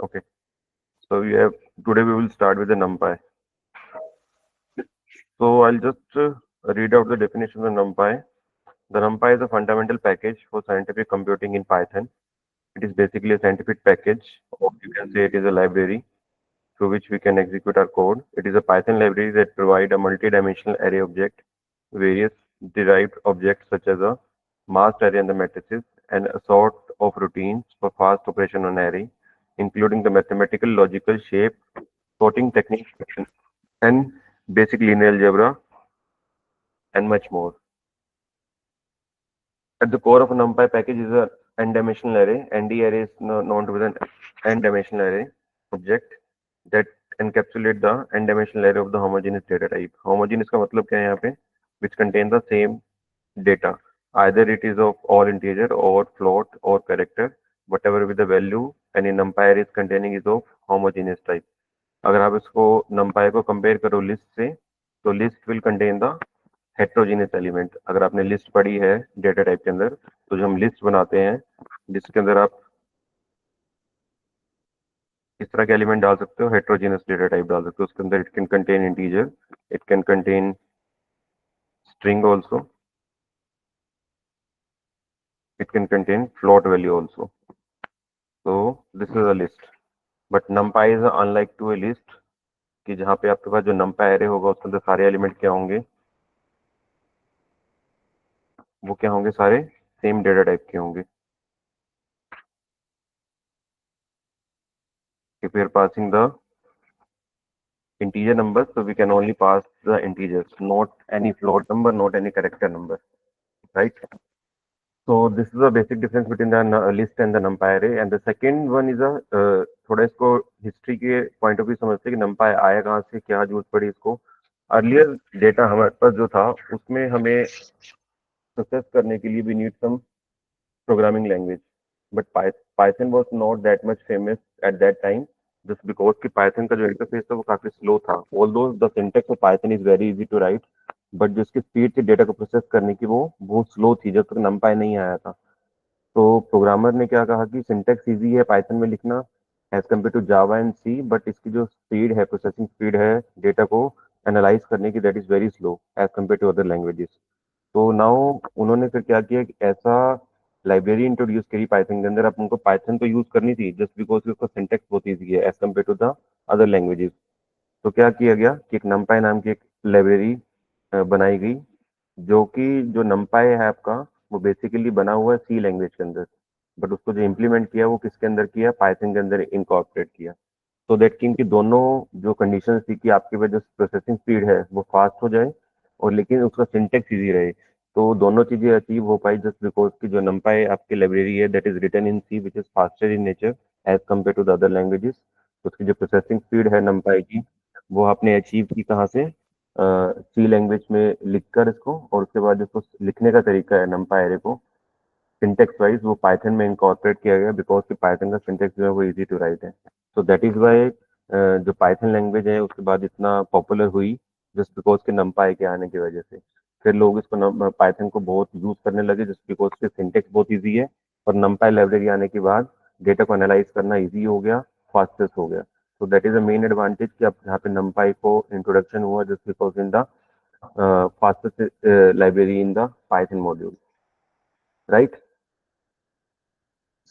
Okay, so today we will start with the NumPy. So I'll just read out the definition of NumPy. The NumPy is a fundamental package for scientific computing in Python. It is basically a scientific package, or you can say it is a library through which we can execute our code. It is a Python library that provide a multi-dimensional array object, various derived objects such as a masked array and the matrices, and a sort of routines for fast operation on array, including the mathematical, logical, shape, sorting techniques, and basic linear algebra, and much more. At the core of a NumPy package is a n-dimensional array. ND array is known to be an n-dimensional array object that encapsulate the n-dimensional array of the homogeneous data type. Homogeneous का मतलब क्या है यहाँ पे? Which contain the same data. Either it is of all integer or float or character, whatever with the value any NumPy array is containing is of homogeneous type. अगर आप इसको NumPy को कंपेयर करो लिस्ट से, तो list will contain the heterogeneous element. अगर आपने list पढ़ी है डेटा टाइप के अंदर, तो जो हम लिस्ट बनाते हैं, लिस्ट के अंदर आप इस तरह के एलिमेंट डाल सकते हो, हेट्रोजीनियस डेटा टाइप डाल सकते हो. उसके अंदर it can contain integer, it can contain string also, it can contain float value also. So this is a list, but numpy is unlike to a list कि जहाँ पे आपके पास जो numpy array होगा उसके अंदर सारे एलिमेंट क्या होंगे, वो क्या होंगे, सारे सेम डेटा टाइप के होंगे. If we are passing the integer numbers, so we can only pass the integers, not any float number, not any character number, right? So this is a basic difference between the list and the numpy array. And the second one is a थोड़ा इसको history के point of view समझते हैं कि numpy आया कहाँ से, क्या जरूरत पड़ी इसको. अर्लियर डेटा हमारे पास जो था उसमें हमें प्रोसेस करने के लिए we need some programming language, but Python was not that much famous at that time, just because कि Python का जो इंटरफेस था वो काफी स्लो था. Although the syntax of Python is very easy to write, but जो इसकी speed थी डेटा को प्रोसेस करने की वो बहुत स्लो थी जब तक numpy नहीं आया था. तो प्रोग्रामर ने क्या कहा कि सिंटेक्स इजी है पाइथन में लिखना as compared to Java and C, but इसकी जो स्पीड है, प्रोसेसिंग स्पीड है डेटा को एनालाइज करने की, that is very slow as compared to other languages. तो नाउ उन्होंने फिर क्या किया कि ऐसा लाइब्रेरी इंट्रोड्यूस करी पाइथन के अंदर. अब उनको पाइथन तो यूज करनी थी जस्ट बिकॉज उसका सिंटेक्स बहुत ईजी है as compared to the other languages. तो क्या किया गया कि एक numpy नाम की एक लाइब्रेरी बनाई गई, जो कि जो numpy है आपका वो बेसिकली बना हुआ है सी लैंग्वेज के अंदर, बट उसको जो इम्प्लीमेंट किया वो किसके अंदर किया, पाइथन के अंदर इनकॉर्पोरेट किया. सो दैट कि इनकी दोनों जो कंडीशन थी कि आपकी वजह से प्रोसेसिंग स्पीड है वो फास्ट हो जाए और लेकिन उसका सिंटेक्स ईजी रहे, तो दोनों चीजें अचीव हो पाई जस्ट बिकॉज की जो numpy आपकी लाइब्रेरी है that is written in C which is faster in nature as compared to the other languages. उसकी जो प्रोसेसिंग स्पीड है numpy की वो आपने अचीव की कहाँ से, सी लैंग्वेज में लिखकर इसको, और उसके बाद इसको लिखने का तरीका है numpy array को सिंटेक्स वाइज वो पाइथन में इनकॉर्पोरेट किया गया बिकॉज कि पाइथन का सिंटेक्स जो है वो इजी टू राइट है. सो दैट इज वाई जो पाइथन लैंग्वेज है उसके बाद इतना पॉपुलर हुई जस्ट बिकॉज के numpy के आने की वजह से. फिर लोग इसको पाइथन को बहुत यूज करने लगे जस्ट बिकॉज के सिंटेक्स बहुत ईजी है, और numpy लाइब्रेरी आने के बाद डेटा को एनालाइज करना ईजी हो गया, फास्टेस्ट हो गया. So that is the main advantage कि अब यहाँ पे numpy को introduction हुआ just because in the fastest library in the Python module, right?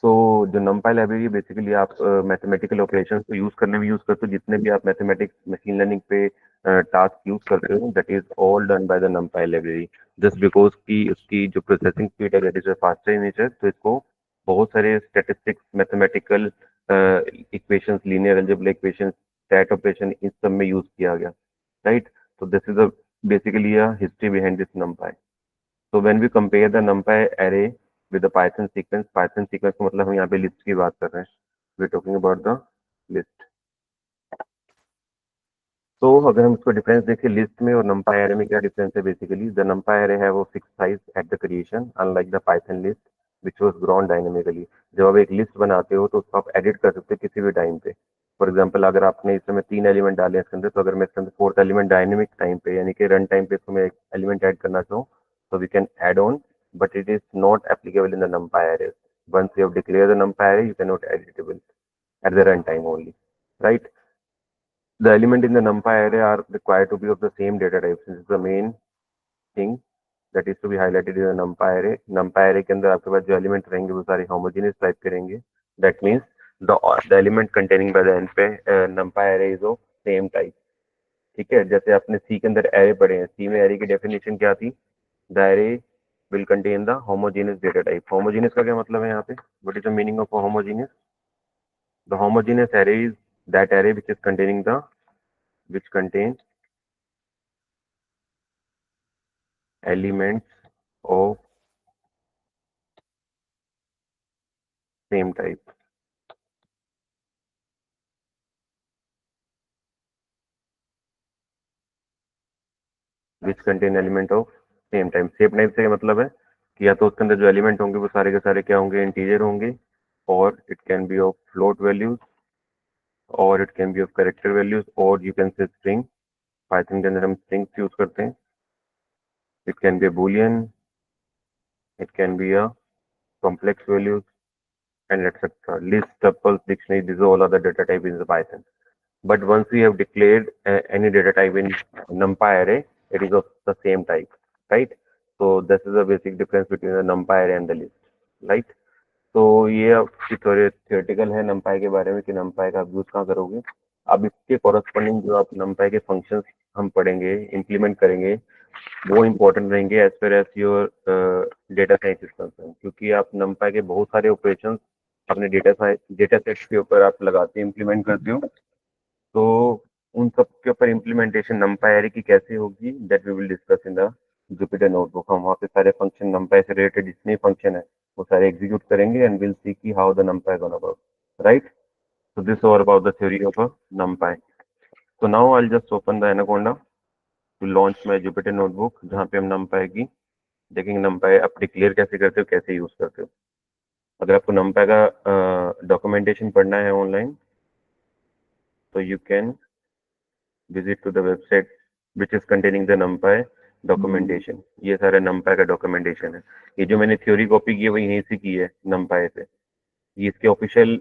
So जो numpy library बेसिकली आप मैथमेटिकल ऑपरेशंस को यूज करने में यूज करते हो, जितने भी आप मैथमेटिक्स मशीन लर्निंग पे टास्क यूज करते हो that is all done by the numpy library just because की उसकी जो प्रोसेसिंग स्पीड है that is faster in nature. तो इसको बहुत सारे statistics, mathematical equations, linear algebra equations, stat operation इस सब में यूज किया गया, राइट? तो this is basically a history behind this numpy. So when we compare the numpy array with the Python sequence का मतलब हम यहाँ पे लिस्ट की बात कर रहे हैं. We're talking about the list. तो अगर हम इसको डिफरेंस देखें लिस्ट में और numpy array में, क्या डिफरेंस है बेसिकली. द numpy array है वो fix size at the creation unlike the Python list which was grown dynamically. जब आप एक लिस्ट बनाते हो तो उसको आप एडिट कर सकते हो किसी भी टाइम पे. फॉर एग्जाम्पल अगर आपने इस समय 3 एलिमेंट डाले इसके अंदर, तो अगर मैं इसके अंदर फोर्थ एलिमेंट डायनेमिक टाइम पे यानी कि रन टाइम पे इसको मैं एक एलिमेंट ऐड करना चाहूँ, so we can add on, but it is not applicable in the numpy arrays. Once you have declared the numpy array, you cannot editable. at the runtime only, right? The element in the NumPy array are required to be of the same data type. This is the main thing that is to be highlighted in the NumPy array. NumPy array के अंदर आपके पास जो element रहेंगे वो सारे homogeneous type के रहेंगे. That means the element containing by the n पे NumPy array is of same type. ठीक है, जैसे आपने सी के अंदर एरे पढ़े हैं, सी में एरे की डेफिनेशन क्या थी? The array will contain the homogeneous data type. Homogeneous का क्या मतलब है यहाँ पे? What is the meaning of a homogeneous? The homogeneous array is that array which contains elements of same type. Which contain element of same type. Same type से मतलब है कि या तो उसके अंदर जो एलिमेंट होंगे वो सारे के सारे क्या होंगे? इंटीजर होंगे, और it can be of float values, और it can be of character values, और you can say string. Python के अंदर हम स्ट्रिंग्स यूज करते हैं. It can be boolean, it can be a complex values, and etc. List, tuples, dictionary, these are all other data type in the Python. But once we have declared any data type in NumPy array, it is of the same type, right? So this is the basic difference between the NumPy array and the list, right? तो ये आपकी थोड़ी theoretical है NumPy के बारे में कि NumPy का आप यूज कहाँ करोगे. अब इसके कॉरस्पॉन्डिंग जो आप NumPy के फंक्शंस हम पढ़ेंगे, इंप्लीमेंट करेंगे, वो इम्पोर्टेंट रहेंगे as per as your data science is concern, क्योंकि आप NumPy के बहुत सारे ऑपरेशंस अपने डेटा सेट्स के ऊपर आप लगाते हैं, इंप्लीमेंट करते हो. तो उन सब के ऊपर इम्प्लीमेंटेशन NumPy array की कैसे होगी, that we will discuss in the Jupyter notebook. हम वहाँ पे सारे फंक्शन NumPy से रिलेटेड जितने फंक्शन है वो सारे एग्जीक्यूट करेंगे, एंड विल सी की how the NumPy gonna work, right? So this all about the theory of a NumPy. So now I'll just open the Anaconda to launch my Jupyter notebook, जहाँ पे हम NumPy की देखेंगे. NumPy आप declare कैसे करते हो, कैसे यूज करते हो. अगर आपको NumPy का डॉक्यूमेंटेशन पढ़ना है ऑनलाइन, तो you can visit to the website which is containing the NumPy documentation. ये सारा NumPy का डॉक्यूमेंटेशन है. ये जो मैंने थ्योरी कॉपी की है वो यहीं से की है NumPy से. ये इसके ऑफिशियल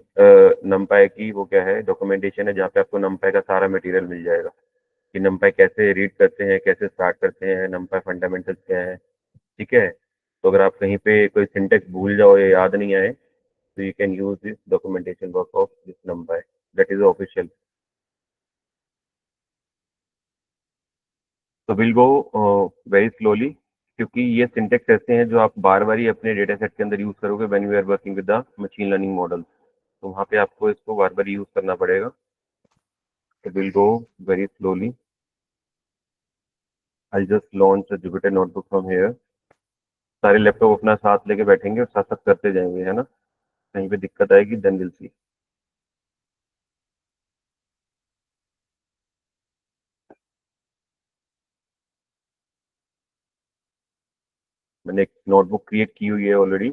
NumPy की वो क्या है, डॉक्यूमेंटेशन है, जहाँ पे आपको NumPy का सारा मटेरियल मिल जाएगा कि NumPy कैसे रीड करते हैं, कैसे स्टार्ट करते हैं, NumPy फंडामेंटल्स क्या है. ठीक है, तो अगर आप कहीं पे कोई सिंटेक्स भूल जाओ या याद नहीं आए, तो you can use this documentation work of this NumPy, that is official. तो विल गो वेरी स्लोली, क्योंकि ये सिंटेक्स ऐसे हैं जो आप बार बार ही अपने डेटा सेट के अंदर यूज करोगे when you are working with the machine learning model. तो वहाँ पे आपको इसको बार बार यूज करना पड़ेगा. तो will go very slowly. I just launch Jupyter notebook from here. सारे लैपटॉप अपना साथ लेके बैठेंगे और साथ साथ करते जाएंगे, है ना. कहीं पे दिक्कत आएगी देन विल सी. मैंने एक नोटबुक क्रिएट की हुई है ऑलरेडी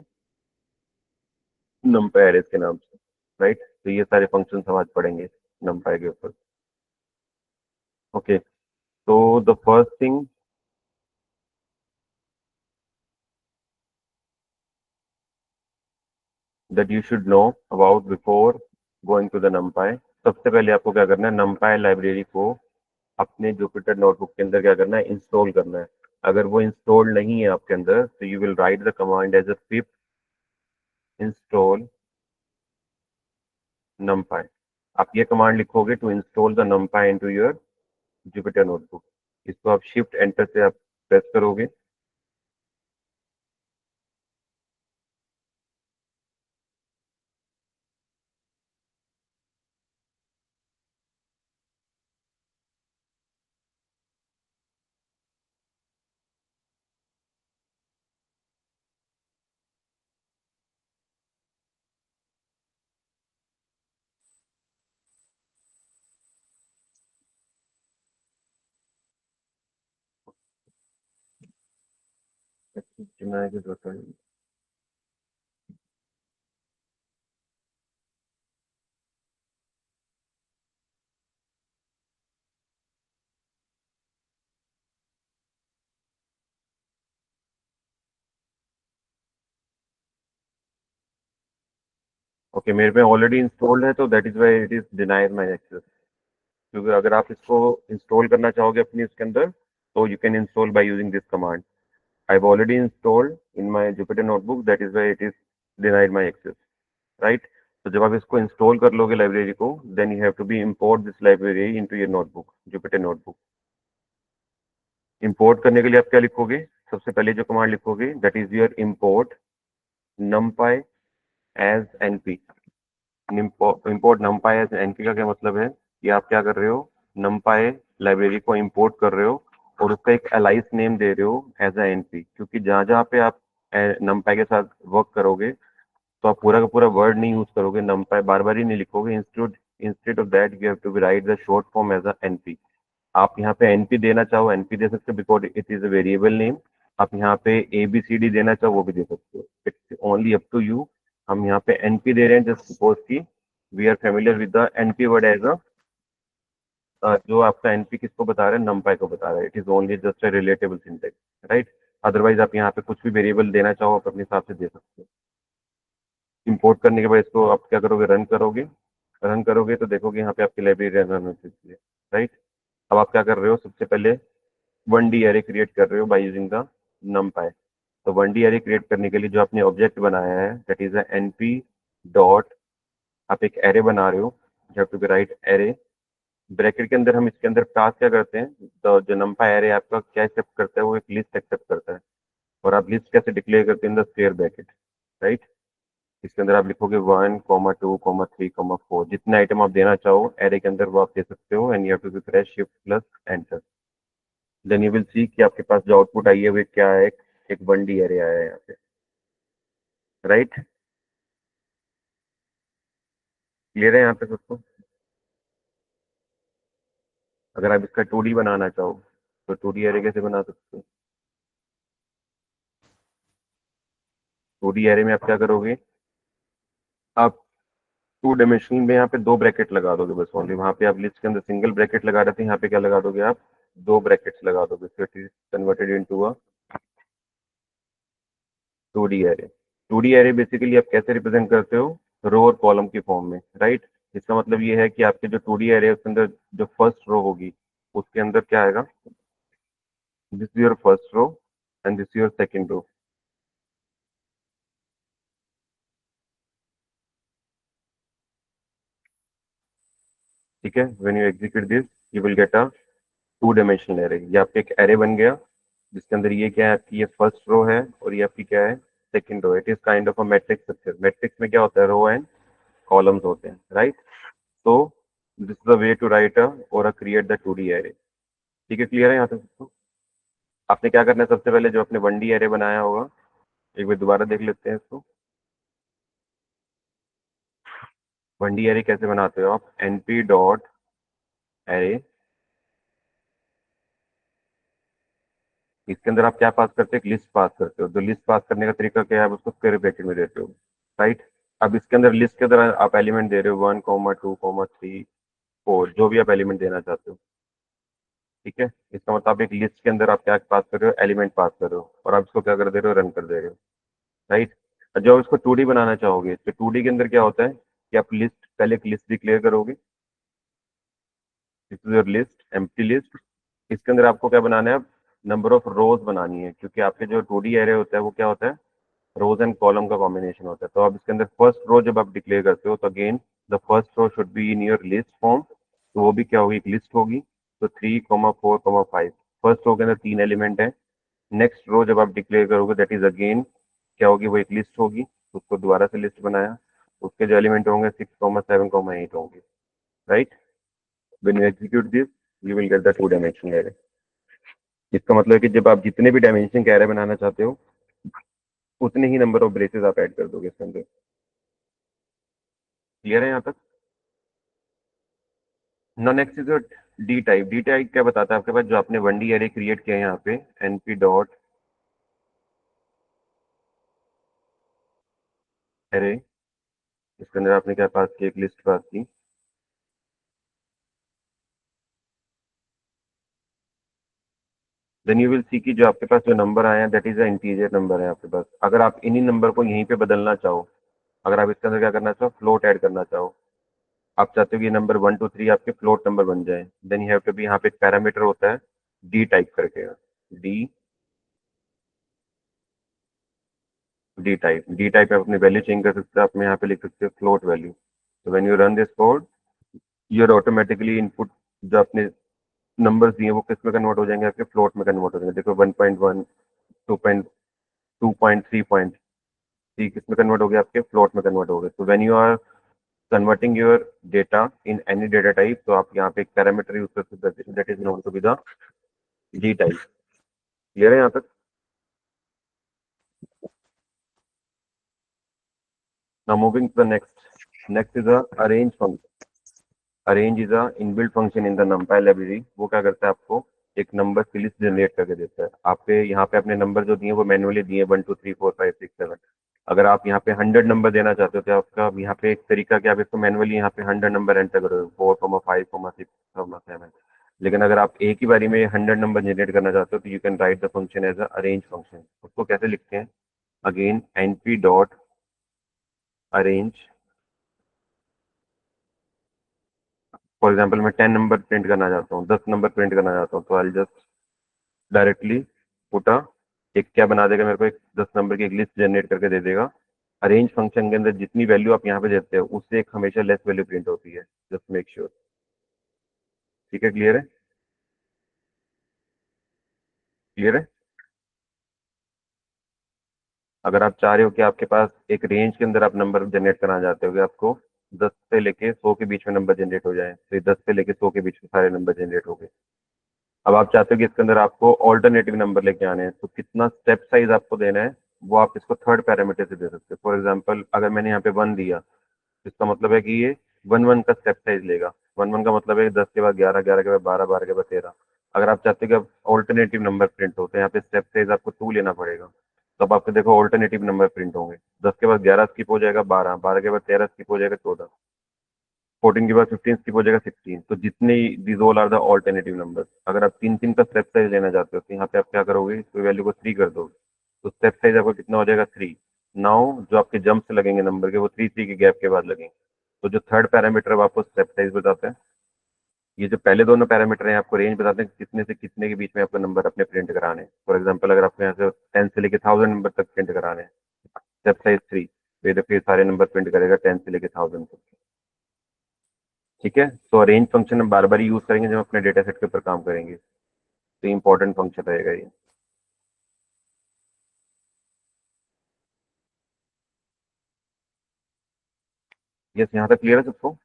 NumPy एरेस के नाम से, राइट. तो ये सारे फंक्शन हम आज पढ़ेंगे NumPy के ऊपर. ओके, तो the first thing that you should know about before going to the NumPy. सबसे पहले आपको क्या करना है, NumPy लाइब्रेरी को अपने जुपिटर नोटबुक के अंदर क्या करना है, इंस्टॉल करना है. अगर वो इंस्टॉल नहीं है आपके अंदर, तो you will write the command as a pip install NumPy. आप ये कमांड लिखोगे to install the NumPy into your Jupyter notebook. इसको आप शिफ्ट एंटर से आप प्रेस करोगे. ओके, मेरे पे ऑलरेडी इंस्टॉल्ड है, तो that is why it is denied my access. क्योंकि अगर आप इसको इंस्टॉल करना चाहोगे अपनी इसके अंदर, तो you can install by using this command. I have already installed in my Jupyter notebook, that is why it is denied my access, right. तो जब आप इसको इंस्टॉल कर लोगे लाइब्रेरी को, then you have to be import this library into your notebook, Jupyter notebook. Import करने के लिए आप क्या लिखोगे? सबसे पहले जो कमांड लिखोगे, that is your import numpy as np। Import numpy as np का क्या मतलब है कि आप क्या कर रहे हो, numpy लाइब्रेरी को इंपोर्ट कर रहे हो और उसका एक अलाइस नेम दे रहे हो एज अ np, क्योंकि जहां जहां पे आप numpy के साथ वर्क करोगे, तो आप पूरा का पूरा वर्ड नहीं यूज करोगे, numpy बार बार ही नहीं लिखोगे। Instead of that you have to be write the short form as a np। आप यहाँ पे एनपी देना चाहो एनपी दे सकते हो, because it is a variable name. आप यहाँ पे ए बी सी डी देना चाहो वो भी दे सकते हो, it's only up to you. हम यहाँ पे एनपी दे रहे हैं, जस्ट सपोज की we are familiar with the NP word as a, जो आपका एनपी किसको बता रहा है, नमपाई को बता रहा है। It is only just a relatable syntax, right. Otherwise आप यहाँ पे कुछ भी वेरिएबल देना चाहो आप अपने हिसाब से दे सकते हो। इंपोर्ट करने के बाद इसको आप क्या करोगे, रन करोगे। रन करोगे तो देखोगे यहाँ पे आपकी लाइब्रेरी रन होती है, राइट। अब आप क्या कर रहे हो, सबसे पहले 1D एरे क्रिएट कर रहे हो बाय यूजिंग द numpy। तो 1D एरे क्रिएट करने के लिए जो आपने ऑब्जेक्ट बनाया है, दैट इज np डॉट, आप एक एरे बना रहे हो, you have to be write array. Bracket के अंदर हम इसके अंदर पास क्या करते हैं, तो जो numpy एरे आपका क्या एक्सेप्ट करता है, वो एक लिस्ट एक्सेप्ट करता है। और आप लिस्ट कैसे डिक्लेयर करते हैं, in the square bracket, right. इसके अंदर आप लिखोगे 1, 2, 3, 4, जितने आइटम आप देना चाहो एरे के अंदर वो आप दे सकते हो, and you have to be press shift plus enter. Then you will see कि आपके पास जो आउटपुट आई है वो क्या है, एक 1D एरे आया है यहाँ पे, राइट। क्लियर है यहाँ पे सबको? अगर आप इसका 2D बनाना चाहो तो 2D एरे कैसे बना सकते हो? 2D एरे में आप क्या करोगे, आप 2 डायमेंशनल में यहाँ पे 2 ब्रैकेट लगा दोगे बस ओनली। वहां पे आप लिस्ट के अंदर सिंगल ब्रैकेट लगा रहे थे, यहाँ पे क्या लगा दोगे आप, 2 ब्रैकेट्स लगा दोगे, so it is converted into a 2D array. 2D array basically आप कैसे रिप्रेजेंट करते हो, रो और कॉलम की फॉर्म में, राइट। इसका मतलब ये है कि आपके जो 2D एरे है उसके अंदर जो फर्स्ट रो होगी, उसके अंदर क्या आएगा, this is your first row and this your second row. ठीक है, when you execute this you will get a 2 dimensional array. ये आपका एक एरे बन गया, जिसके अंदर ये क्या है, आपकी ये फर्स्ट रो है और ये आपकी क्या है, second row. It is kind of a matrix structure. Matrix में क्या होता है, रो एंड कॉलम्स होते हैं, राइट। तो this is the way to write a और क्रिएट द 2D एरे। ठीक है, क्लियर है यहाँ तक सबको? आपने क्या करना है, सबसे पहले जो आपने 1D एरे बनाया होगा, एक बार दोबारा देख लेते हैं इसको। 1D एरे कैसे बनाते हो आप, np डॉट एरे, इसके अंदर आप क्या पास करते हो, एक लिस्ट पास करते हो। तो लिस्ट पास करने का तरीका क्या है, आप उसको स्क्वायर ब्रैकेट में देते हो, राइट। अब इसके अंदर लिस्ट के अंदर आप एलिमेंट दे रहे हो 1, 2, 3, 4, जो भी आप एलिमेंट देना चाहते हो, ठीक है। इसका मतलब आप एक लिस्ट के अंदर आप क्या पास कर रहे हो, एलिमेंट पास कर रहे हो, और आप इसको क्या कर दे रहे हो, रन कर दे रहे हो, राइट। जब इसको 2D बनाना चाहोगे तो 2D के अंदर क्या होता है कि आप लिस्ट, पहले एक लिस्ट डिक्लेयर करोगे, this is your list, empty list. इसके अंदर आपको क्या बनाना है, नंबर ऑफ रोज बनानी है, क्योंकि आपके जो 2D एरे होता है वो क्या होता है, रोज एंड कॉलम का कॉम्बिनेशन होता है। तो आप इसके अंदर फर्स्ट रो जब आप डिक्लेयर करते हो, तो again the first row should be in your list form. तो वो भी क्या होगी, एक लिस्ट होगी। तो 3, 4, 5, फर्स्ट रो के अंदर 3 एलिमेंट है। नेक्स्ट रो जब आप डिक्लेयर करोगे, दैट इज अगेन क्या होगी, वो एक लिस्ट होगी। उसको दोबारा से लिस्ट बनाया, उसके जो एलिमेंट होंगे 6, 7, 8 होंगे, right. When you execute this you will get the 2 dimensional array. इसका मतलब है कि जब आप जितने भी डायमेंशन के एरे बनाना चाहते हो, उतने ही नंबर ऑफ ब्रेसेस आप ऐड कर दोगे इसके अंदर। क्लियर है यहाँ तक? Next is D type. D type क्या बताता है आपके पास, जो आपने 1D एरे क्रिएट किया है यहाँ पे, np डॉट एरे, इसके अंदर आपने क्या पास की, एक लिस्ट पास की। देन यू विल सी कि जो आपके पास जो नंबर आया है, that is a integer number है आपके पास। अगर आप इन्हीं नंबर को यहीं पे बदलना चाहो, अगर आप इसके अंदर क्या करना चाहो, फ्लोट ऐड करना चाहो, आप चाहते हो कि नंबर 1 2 3 आपके फ्लोट नंबर बन जाए, then you have to be, यहाँ पे एक पैरामीटर होता है डी टाइप करके, डी टाइप आप अपनी वैल्यू चेंज कर सकते हो, आप यहाँ पे लिख सकते हो फ्लोट वैल्यू। तो when you run this code, your automatically input जो आपने नंबर्स दिए वो किस में कन्वर्ट हो जाएंगे, आपके फ्लोट में कन्वर्ट हो जाएंगे। देखो 1.1, 2.3 किस में कन्वर्ट हो गया, आपके फ्लोट में कन्वर्ट हो गए। तो when you are converting your data in any data type, तो आप यहाँ पे एक पैरामीटर यूज कर सकते हैं, that is known to be the D type. Clear है यहाँ तक? Now moving to the next is a arrange function. Arrange is a inbuilt function in the numpy library. वो क्या करता है, आपको एक नंबर की लिस्ट जनरेट करके देता है। आपके यहाँ पे अपने नंबर जो दिए वो मैनुअली दिए 1 2 3 4 5 6 7। अगर आप यहाँ पे 100 नंबर देना चाहते हो तो आपका यहाँ पे एक तरीका कि आप इसको मैनुअली यहाँ पे 100 नंबर एंटर करोगे, 4 5 6 7। लेकिन अगर आप एक ही बारी में 100 नंबर जनरेट करना चाहते हो तो you can write the function as a arrange function. उसको कैसे लिखते हैं, again np dot arrange. For example मैं 10 नंबर प्रिंट करना चाहता हूँ, 10 नंबर प्रिंट करना चाहता हूँ, तो आई जस्ट डायरेक्टली पुटा, एक क्या बना देगा मेरे को, एक 10 नंबर की एक लिस्ट जनरेट करके दे देगा। अरेंज फंक्शन के अंदर जितनी वैल्यू आप यहाँ पे देते हो उससे एक हमेशा लेस वैल्यू प्रिंट होती है, जस्ट मेक श्योर। ठीक है, क्लियर है? क्लियर है? अगर आप चाह रहे हो कि आपके पास एक रेंज के अंदर आप नंबर जनरेट करना चाहते हो कि आपको 10 से लेके 100 के बीच में नंबर जनरेट हो जाए, तो 10 से लेके 100 के बीच में सारे नंबर जनरेट हो गए। अब आप चाहते हो कि इसके अंदर आपको ऑल्टरनेटिव नंबर लेके आने हैं, तो कितना स्टेप साइज आपको देना है वो आप इसको थर्ड पैरामीटर से दे सकते हो। फॉर एग्जाम्पल अगर मैंने यहाँ पे 1 दिया, इसका मतलब है कि ये 1 1 का स्टेप साइज लेगा। 1 1 का मतलब है 10 के बाद 11, 11 के बाद 12, 12 के बाद 13। अगर आप चाहते हो कि ऑल्टरनेटिव नंबर प्रिंट होते हैं, यहाँ पे स्टेप साइज आपको 2 लेना पड़ेगा। तब आपको देखो ऑल्टरनेटिव नंबर प्रिंट होंगे, 10 के बाद 11 स्किप हो जाएगा, 12, 12 के बाद 13 स्किप हो जाएगा, 14, 14 के बाद 15 स्किप हो जाएगा, 16। तो जितने these all are the alternative number. अगर आप 3 3 का स्टेप साइज लेना चाहते हो तो यहाँ पे आप क्या करोगे, इसकी वैल्यू को 3 कर दोगे, तो स्टेप साइज आपका कितना हो जाएगा, 3। नाउ जो आपके जंप्स लगेंगे नंबर के वो 3 3 के गैप के बाद लगेंगे। तो जो थर्ड पैरामीटर है वो आपको स्टेप साइज बताता है। ये जो पहले दोनों पैरामीटर हैं आपको रेंज बताते हैं कि कितने से कितने के बीच में आपको नंबर अपने प्रिंट कराने हैं। फॉर एग्जाम्पल अगर आपको यहाँ से 10 से लेके 1000 नंबर तक प्रिंट कराने हैं, स्टेप साइज 3, तो ये देखिए सारे नंबर प्रिंट करेगा 10 से लेके 1000 तक। ठीक है, तो अरेंज फंक्शन हम बार बार यूज करेंगे जब अपने डेटा सेट के ऊपर काम करेंगे, तो इंपॉर्टेंट फंक्शन रहेगा ये। यस, यहाँ तक क्लियर है सबको?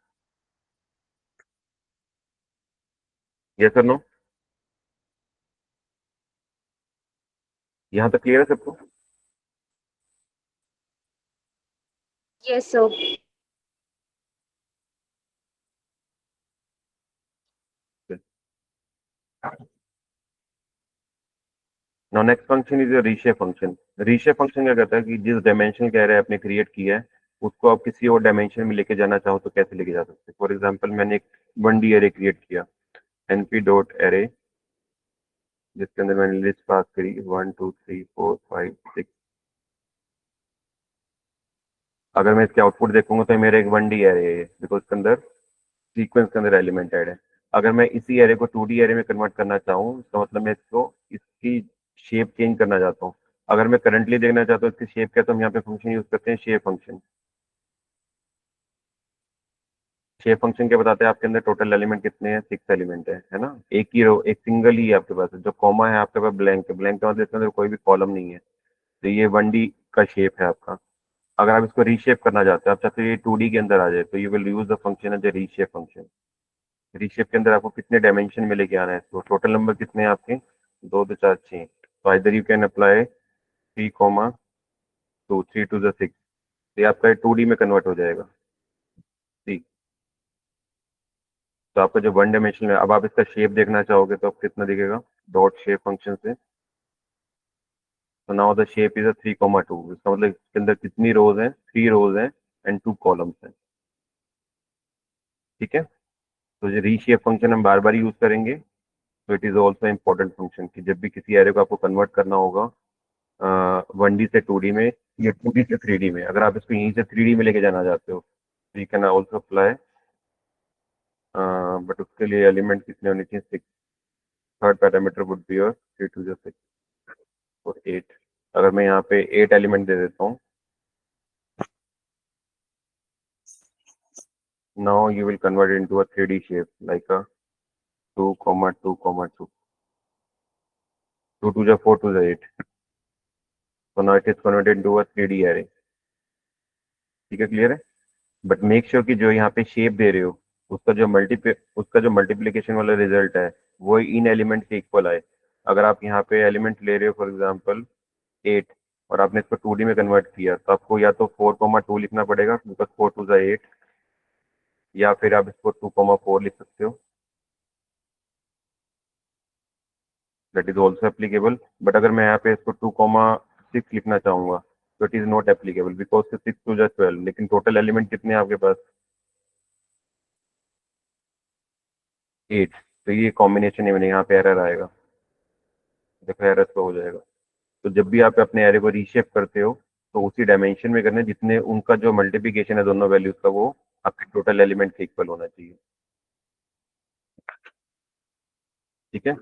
यस और नो? यहाँ तक क्लियर है सबको? Yes, sir. Now next function is reshape function. Reshape function क्या करता है कि जिस डायमेंशन का एरे आपने क्रिएट किया है उसको आप किसी और डायमेंशन में लेके जाना चाहो तो कैसे लेके जा सकते हैं। फॉर एग्जाम्पल मैंने एक 1D एरे क्रिएट किया, np डॉट एरे, जिसके अंदर मैंने लिस्ट पास करी 1 2 3 4 5 6। अगर मैं इसके आउटपुट देखूंगा तो मेरा एक 1D एरे है, बिकॉज इसके अंदर सीक्वेंस के अंदर एलिमेंट ऐड है। अगर मैं इसी एरे को 2D एरे में कन्वर्ट करना चाहूँ, इसका मतलब मैं इसको इसकी शेप चेंज करना चाहता हूँ। अगर मैं करंटली देखना चाहता हूँ इसकी शेप क्या, तो हम यहाँ पे फंक्शन यूज करते हैं शेप फंक्शन। शेप फंक्शन क्या बताते हैं, आपके अंदर टोटल एलिमेंट कितने हैं, 6 एलिमेंट है ना। एक ही रो, एक सिंगल ही है आपके पास, जो कॉमा है आपके पास ब्लैंक है, ब्लैंक का मतलब इसके अंदर कोई भी कॉलम नहीं है। तो ये 1D का शेप है आपका। अगर आप इसको रीशेप करना चाहते हो, आप चाहते हो ये 2D के अंदर आ जाए, तो you will use the function as a reshape function. Reshape के अंदर आपको कितने डायमेंशन में लेके आना है, तो टोटल नंबर कितने हैं आपके, 2 2 4 6। तो इधर यू कैन अप्लाई 3 2 3 2 6, ये आपका 2D में कन्वर्ट हो जाएगा। ठीक, तो आपका जो 1 डायमेंशन है, अब आप इसका शेप देखना चाहोगे तो आप कितना दिखेगा, डॉट शेप फंक्शन से। तो नाउ द शेप इज 3 2, इसका मतलब इसके अंदर कितनी रोज हैं, 3 रोज हैं एंड 2 कॉलम्स हैं। ठीक है, तो ये रीशेप फंक्शन हम बार बार यूज करेंगे। तो it is also important function कि जब भी किसी एरे को आपको कन्वर्ट करना होगा 1D से 2D में, ये 2D से 3D में, अगर आप इसको यहीं से 3D में लेके जाना चाहते हो तो you can also apply, but उसके लिए एलिमेंट कितने होने चाहिए, 6। Third parameter would be your 3 2 6 और 8। अगर मैं यहाँ पे 8 एलिमेंट दे देता हूँ, now you will convert it into a 3D shape like a 2 comma 2 comma 2, 2 2 4 2 8, so now it is converted into a 3D array। ठीक है, क्लियर है? बट मेक श्योर कि जो यहाँ पे शेप दे रहे हो उसका जो मल्टीप्लिकेशन वाला रिजल्ट है वो इन एलिमेंट के इक्वल आए। अगर आप यहाँ पे एलिमेंट ले रहे हो फॉर एग्जांपल 8 और आपने इसको 2D में कन्वर्ट किया तो आपको या तो 4 2 लिखना पड़ेगा बिकॉज 4 2 8, या फिर आप इसको 2 4 लिख सकते हो, that is also applicable. But अगर मैं यहाँ पे इसको 2 6 लिखना चाहूंगा तो it is not applicable because 6 2 12, लेकिन टोटल एलिमेंट कितने हैं आपके पास, 8। तो ये कॉम्बिनेशन ही मैंने यहाँ पे एरर आएगा, देखो एरर तो हो जाएगा। तो जब भी आप अपने एरे को रीशेप करते हो तो उसी डायमेंशन में करना है जितने उनका जो मल्टीप्लिकेशन है दोनों वैल्यूज का वो आपके टोटल एलिमेंट के इक्वल होना चाहिए। ठीक है,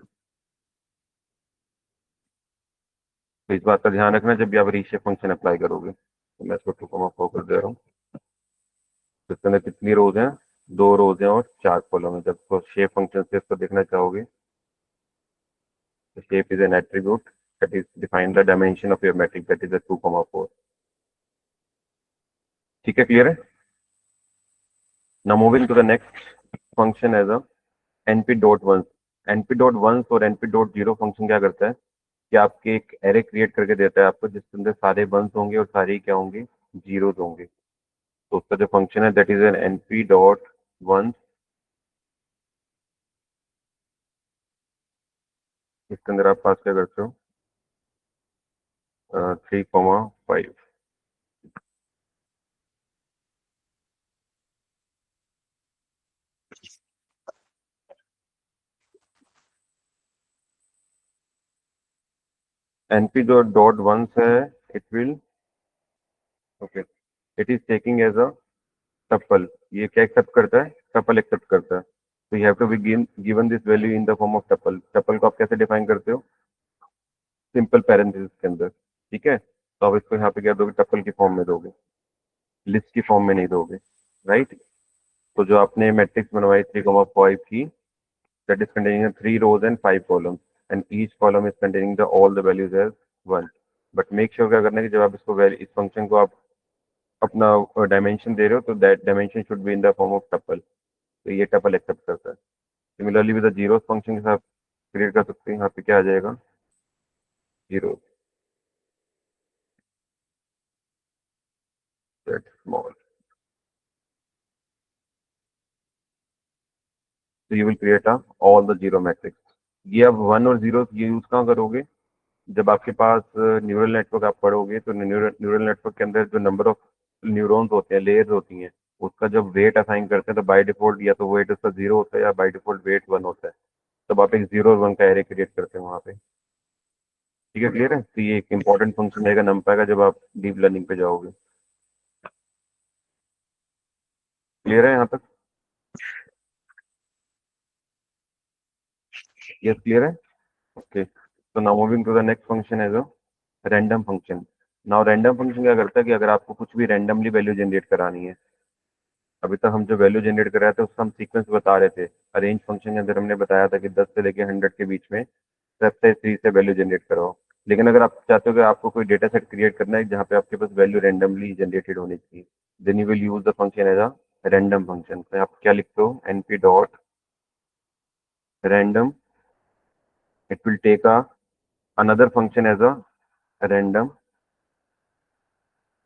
तो इस बात का ध्यान रखना जब भी आप रीशेप फंक्शन अप्लाई करोगे। तो मैं इसको 2 4 कर दे रहा हूँ। तो इसके अंदर कितनी रोज हैं, 2 रोज हैं और 4 कॉलम है। जब तो शेप फंक्शन से इसको देखना चाहोगे तो shape is an attribute that is define the dimension of your matrix, that is a 2 4। ठीक है, क्लियर है? Now moving to the next function as a np dot ones। np dot ones और np dot zero function क्या करता है कि आपके एक एरे क्रिएट करके देता है आपको जिसके अंदर सारे वंस होंगे और सारे क्या होंगे, जीरोस होंगे। तो उसका जो फंक्शन है that is an np dot ones, इसके अंदर आप पास क्या करते हो, 3 5। np डॉट वंस है, it will, okay, it is taking as a tuple. ये क्या एक्सेप्ट करता है, टपल एक्सेप्ट करता है। तो you have to be given this value in the form of tuple. Tuple को आप कैसे डिफाइन करते हो, सिंपल पैरेंथेसिस के अंदर। ठीक है, तो आप इसको यहाँ पे क्या दोगे, टपल की फॉर्म में दोगे, लिस्ट की फॉर्म में नहीं दोगे, राइट। तो जो आपने मैट्रिक्स बनवाई 3 5 की, that is containing 3 rows and 5 columns and each column is containing the all the values as 1। But make sure क्या करना है कि जब आप इसको इस फंक्शन को आप अपना डायमेंशन दे रहे हो तो that dimension should be in the form of tuple. तो ये टपल एक्सेप्ट करता है। Similarly with the zero function के साथ क्रिएट कर सकते हैं। यहाँ पे क्या आ जाएगा, जीरो दैट स्मॉल। तो you will create a all the zero matrix. ये अब 1 और 0 ये यूज कहाँ करोगे, जब आपके पास न्यूरल नेटवर्क आप पढ़ोगे तो न्यूरल नेटवर्क के अंदर जो नंबर ऑफ न्यूरॉन्स होते हैं, लेयर्स होती हैं, उसका जब वेट असाइन करते हैं तो बाय डिफॉल्ट या तो वेट उसका 0 होता है या बाय डिफॉल्ट वेट 1 होता है। तब आप एक 0 और 1 का एरे क्रिएट करते हैं वहाँ पे। ठीक है, क्लियर है? तो ये एक इंपॉर्टेंट फंक्शन रहेगा नंपाई का जब आप डीप लर्निंग पे जाओगे। क्लियर है यहाँ तक? यस, क्लियर है? ओके, तो now moving to the next function as a random function. Now random function क्या करता है कि अगर आपको कुछ भी रैंडमली वैल्यू जनरेट करानी है, अभी तक हम जो वैल्यू जनरेट कर रहे थे उसका हम सीक्वेंस बता रहे थे। अरेंज फंक्शन के अंदर हमने बताया था कि 10 से लेकर 100 के बीच में सबसे 3 से वैल्यू जनरेट कराओ। लेकिन अगर आप चाहते हो कि आपको कोई डेटा सेट क्रिएट करना है जहाँ पे आपके पास वैल्यू रैंडमली जनरेटेड होनी चाहिए, then you will use the function as a random function. तो आप क्या लिखते हो, np dot random, it will take a another function as a random,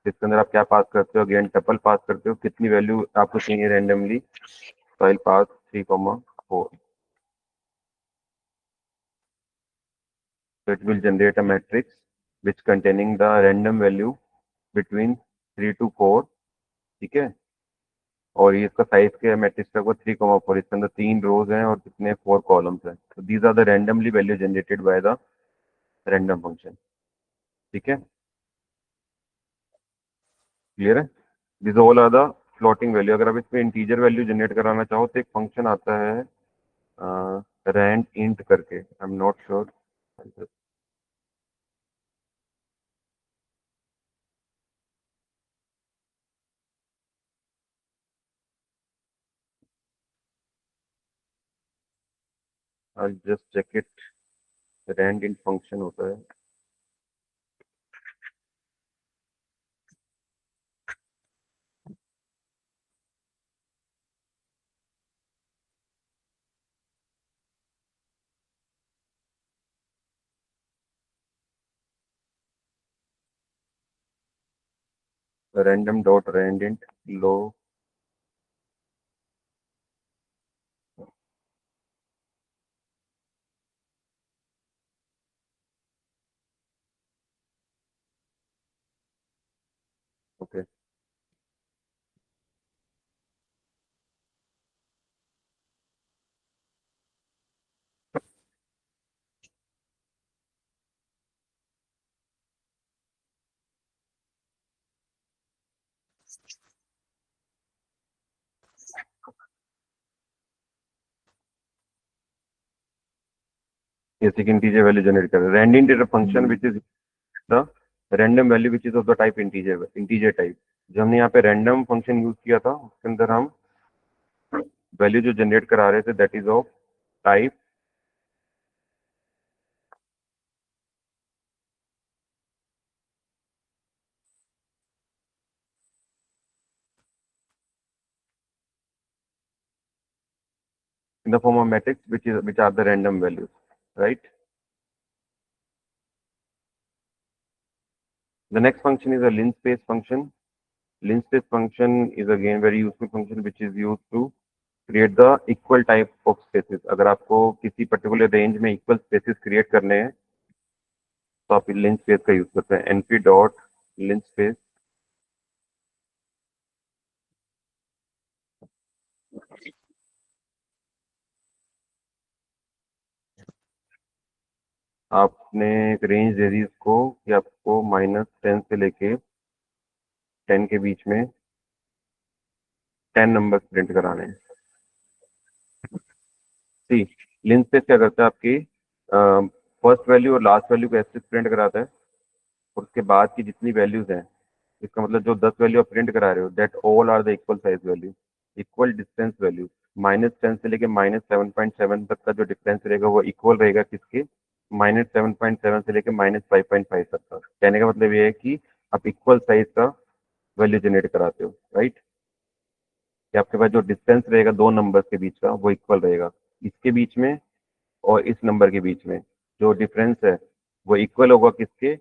जिसके अंदर आप क्या पास करते हो, अगेन टपल पास करते हो, कितनी वैल्यू आपको चाहिए रैंडमली, तो आई पास 3 4। So it will generate a matrix which containing the random value between 3 to 4। ठीक है, और ये इसका साइज क्या है मैट्रिक्स का, 3 4। इसके अंदर 3 rows हैं और कितने 4 columns हैं। तो these are the randomly value generated by the random function. ठीक है, क्लियर है? This all are the floating value. अगर आप इसमें इंटीजर वैल्यू जनरेट कराना चाहो तो एक फंक्शन आता है रैंड इंट करके, I am not sure. I just check it. Rand int function होता है। random dot rand int low okay basic integer value generate कर rand int is a function which is the random value which is of the type integer type। जो हमने यहाँ पे random function use किया था उसके अंदर हम वैल्यू जो जनरेट करा रहे थे that is of type in the form of matrix which are the random values, right? The next function is a linspace function। Linspace function is again very useful function which is used to create the equal type of spaces। अगर आपको किसी particular range में equal spaces create करने हैं तो आप लिंस्पेस का use करते हैं। np डॉट लिंस्पेस आपने एक रेंज दे दी इसको कि आपको -10 से लेके 10 के बीच में 10 नंबर प्रिंट कराने हैं। सी लिंस्पेस क्या करता है आपकी फर्स्ट वैल्यू और लास्ट वैल्यू को ऐसे प्रिंट कराता है और उसके बाद की जितनी वैल्यूज हैं, इसका मतलब जो 10 वैल्यू आप प्रिंट करा रहे हो that all are the equal size value, equal distance value. -10 से लेके -7.7 तक का जो डिफरेंस रहेगा वो इक्वल रहेगा किसके, -7.7 से लेके -5.5 तक का। कहने का मतलब ये है कि आप इक्वल साइज का वैल्यू जनरेट कराते हो, राइट? कि आपके पास जो डिस्टेंस रहेगा दो नंबर्स के बीच का वो इक्वल रहेगा, इसके बीच में और इस नंबर के बीच में जो डिफरेंस है वो इक्वल होगा किसके,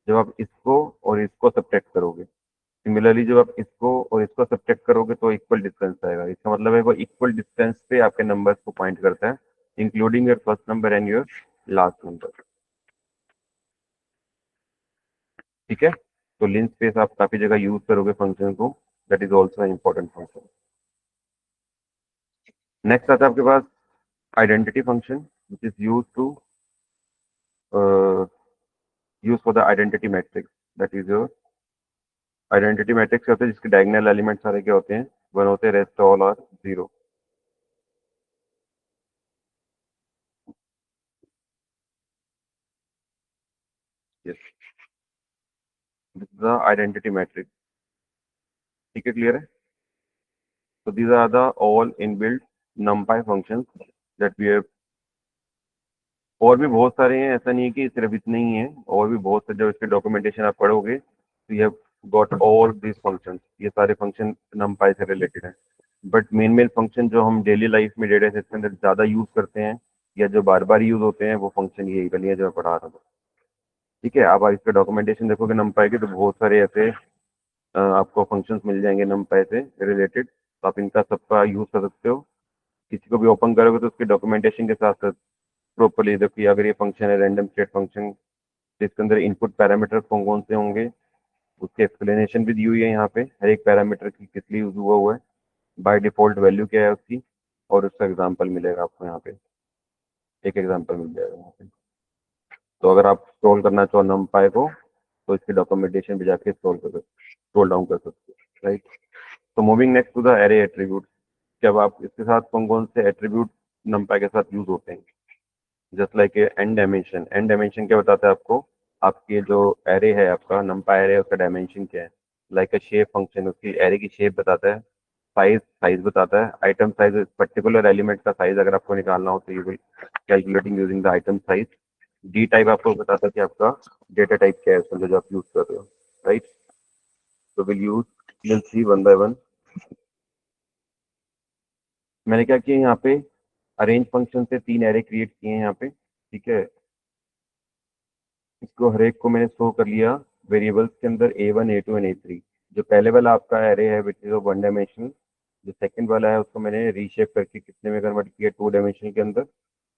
जब आप इसको और इसको सब्ट्रैक्ट करोगे। सिमिलरली जब आप इसको और इसको सब्ट्रैक्ट करोगे तो इक्वल डिस्टेंस आएगा। इसका मतलब है वो इक्वल डिस्टेंस पे आपके नंबर्स को पॉइंट करता है, including your first number and your last number. ठीक है, तो लिंस्पेस आप काफी जगह यूज करोगे फंक्शन को, that is also important function. Next आता है आपके पास identity function which is use for the identity matrix. That is your identity matrix होते हैं जिसके डायगोनल एलिमेंट सारे क्या होते हैं, वन होते हैं, rest all are zero. Yes, this is the identity matrix. ठीक है, क्लियर है? So these are the all inbuilt numpy functions that we have। और भी बहुत सारे हैं, ऐसा नहीं है कि सिर्फ इतने ही हैं, और भी बहुत से। जब इसके डॉक्यूमेंटेशन आप पढ़ोगे तो you have got all this functions. ये सारे फंक्शन numpy से रिलेटेड हैं। बट मेन फंक्शन जो हम डेली लाइफ में डेटा सेट के अंदर ज़्यादा यूज़ करते हैं या जो बार बार यूज़ होते हैं वो फंक्शन यही वाली है जो मैं पढ़ा रहा था। ठीक है, अब आप इसका डॉक्यूमेंटेशन देखोगे numpy के तो बहुत सारे ऐसे आपको फंक्शंस मिल जाएंगे numpy से रिलेटेड, तो आप इनका सबका यूज़ कर सकते हो। किसी को भी ओपन करोगे तो उसके डॉक्यूमेंटेशन के साथ साथ प्रॉपरली देखिए, अगर ये फंक्शन है रैंडम स्टेट फंक्शन तो इसके अंदर इनपुट पैरामीटर कौन कौन से होंगे, उसकी एक्सप्लेनेशन भी दी हुई है यहाँ पे, हर एक पैरामीटर की किस लिए यूज हुआ है, बाय डिफॉल्ट वैल्यू क्या है उसकी, और उसका एग्जाम्पल मिलेगा आपको यहाँ पे, एक एग्जाम्पल मिल जाएगा यहाँ पे। तो अगर आप स्क्रॉल करना चाहो numpy को तो इसके डॉक्यूमेंटेशन भी जाके स्क्रॉल कर सकते स्क्रॉल डाउन कर सकते हो, राइट। तो moving next to the array attribute, जब आप इसके साथ कौन कौन से एट्रीब्यूट नंपाई के साथ यूज होते हैं, just like N dimension. N dimension क्या बताता है आपको, आपके जो एरे है, आपका नंपाई एरे है, उसका डायमेंशन क्या है। लाइक अ शेप फंक्शन उसकी एरे की शेप बताता है। साइज साइज बताता है, आइटम साइज पर्टिकुलर एलिमेंट का साइज अगर आपको निकालना हो तो you will calculating using the item size. D type आपको बताता है कि आपका डेटा टाइप क्या है उसमें जो आप यूज कर रहे हो, राइट। तो will see one by one. मैंने क्या किया यहाँ पे, अरेंज फंक्शन से 3 एरे क्रिएट किए हैं यहाँ पे, ठीक है। इसको हर एक को मैंने स्टोर कर लिया वेरिएबल्स के अंदर A1 A2 एंड A3। जो पहले वाला आपका एरे है विच इज ऑफ 1 डायमेंशन, जो सेकंड वाला है उसको मैंने रीशेप करके कितने में कन्वर्ट किया, 2 डायमेंशन के अंदर।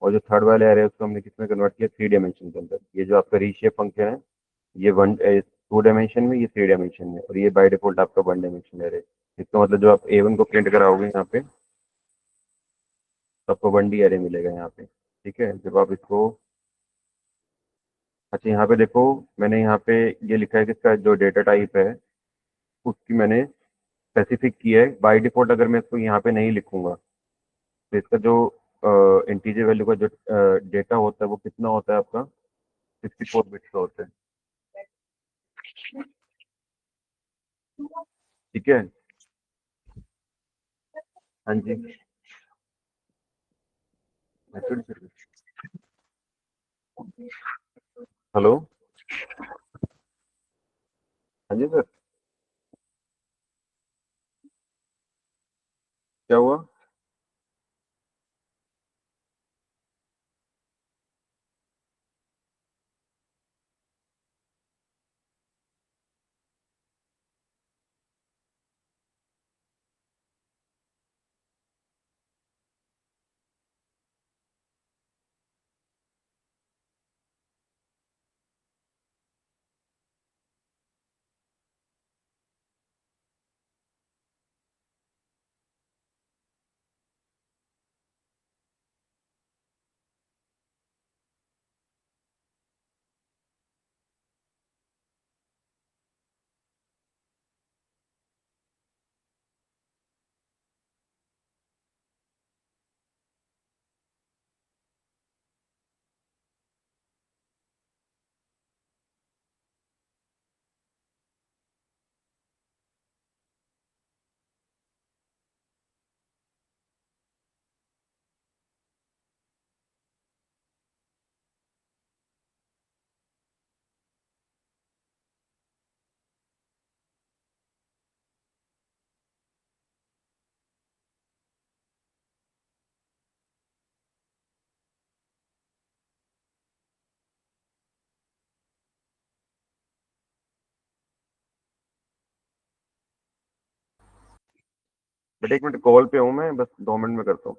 और जो थर्ड वाला एरे है उसको हमने कितने कन्वर्ट किया, 3 डायमेंशन के अंदर। ये जो आपका रीशेप फंक्शन है, ये 2 डायमेंशन में, ये 3 डायमेंशन में, और ये बाय डिफॉल्ट आपका 1 डायमेंशन एरे। इसका मतलब जो आप A1 को प्रिंट कराओगे यहाँ पे, तो आपको 1D एरे मिलेगा यहाँ पे, ठीक है। जब आप इसको, अच्छा यहाँ पे देखो, मैंने यहाँ पे ये लिखा है कि इसका जो डेटा टाइप है उसकी मैंने स्पेसिफिक की है। बाय डिफॉल्ट अगर मैं इसको यहाँ पे नहीं लिखूंगा तो इसका जो इंटीजर वैल्यू का जो डेटा होता है वो कितना होता है आपका, 64 बिट्स का होता है, ठीक है। हाँ जी। हेलो। हाँ जी सर। क्या हुआ। बेटा 1 मिनट, कॉल पे हूँ मैं, बस 2 मिनट में करता हूँ।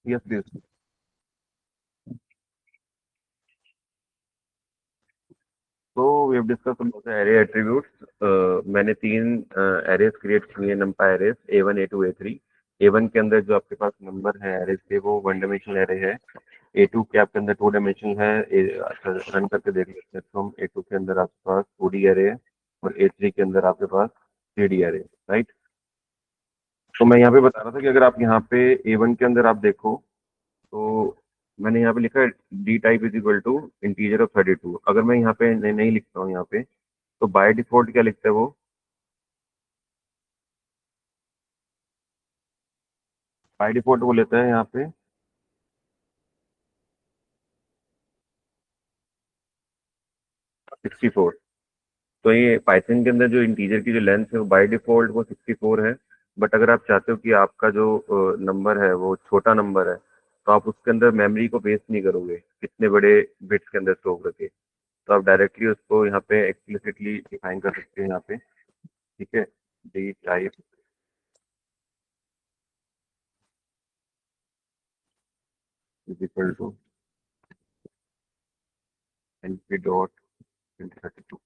Yes please. तो we have discuss about the array attributes. मैंने तीन एरेज क्रिएट किए हैं, नंपा arrays A1 A2 A3। A1 के अंदर जो आपके पास नंबर है एरेज के वो वन डायमेंशनल एरे है। A2 के आपके अंदर टू डायमेंशनल है। अच्छा रन करके देख लेते हैं तो हम A2 के अंदर आपके पास 2D एरे है और A3 के अंदर आपके पास 3D एरे है, राइट। तो मैं यहाँ पे बता रहा था कि अगर आप यहाँ पे A1 के अंदर आप देखो तो मैंने यहाँ पे लिखा है D type is equal to integer of 32। अगर मैं यहाँ पे नहीं लिखता हूँ यहाँ पे तो बाय डिफॉल्ट क्या लिखता है वो, बाय डिफॉल्ट वो लेता है यहाँ पे 64। तो ये पाइथन के अंदर जो इंटीजर की जो लेंथ है वो बाय डिफॉल्ट वो 64 है। बट अगर आप चाहते हो कि आपका जो नंबर है वो छोटा नंबर है तो आप उसके अंदर मेमोरी को वेस्ट नहीं करोगे कितने बड़े बिट्स के अंदर स्टोर करके। तो आप डायरेक्टली उसको यहाँ पे एक्सप्लिसिटली डिफाइन कर सकते हैं यहाँ पे, ठीक है। D type is equal to NP dot 32।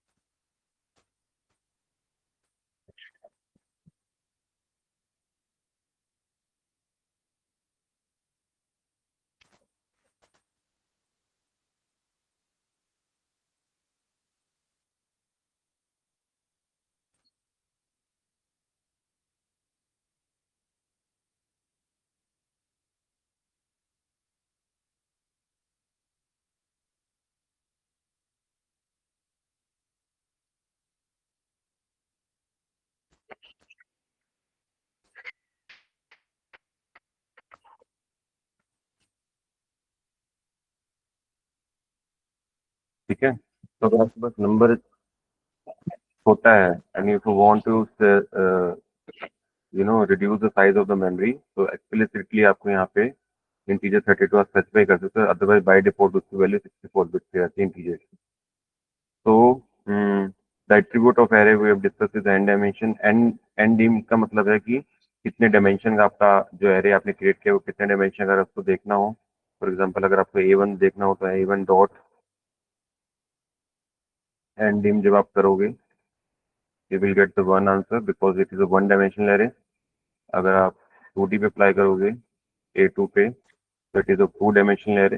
ठीक है। तो अगर आपके पास नंबर छोटा है and if you want to reduce the size of the memory तो एक्सप्लिसिटली आपको यहाँ पे इंटीजर 32 आप स्पेसिफाई कर सकते हो। अदरवाइज बाय डिफॉल्ट उसकी वैल्यू 64 बिट की रहती है इंटीजर। तो the attribute of array we have discuss is N dimension. N dim का मतलब है कि कितने डायमेंशन का आपका जो एरे आपने क्रिएट किया वो कितने डायमेंशन अगर आपको देखना हो। फॉर एग्जांपल अगर आपको A1 देखना हो तो A1 डॉट एन डिम जब आप करोगे you will get the one answer because it is a one dimensional array। अगर आप 2D पे अप्लाई करोगे A2 पे तो it is a two dimensional array.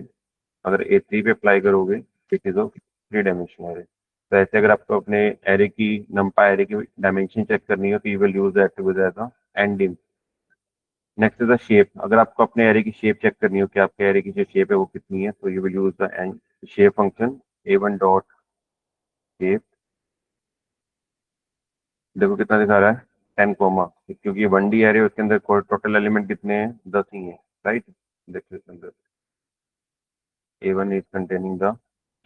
अगर A3 पे अप्लाई करोगे it is a three dimensional array. तो ऐसे अगर आपको अपने एरे की नंपा एरे की डायमेंशन चेक करनी हो तो you will use the attribute as a ending. Next is the shape. अगर आपको अपने एरे की शेप चेक करनी हो कि आपके एरे की जो शेप है वो कितनी है तो you will use the shape function A1 dot shape. देखो कितना दिखा रहा है 10 कोमा, क्योंकि 1D एरे उसके अंदर टोटल एलिमेंट कितने हैं 10 ही हैं, राइट। देखिए इसके अंदर A1 is containing the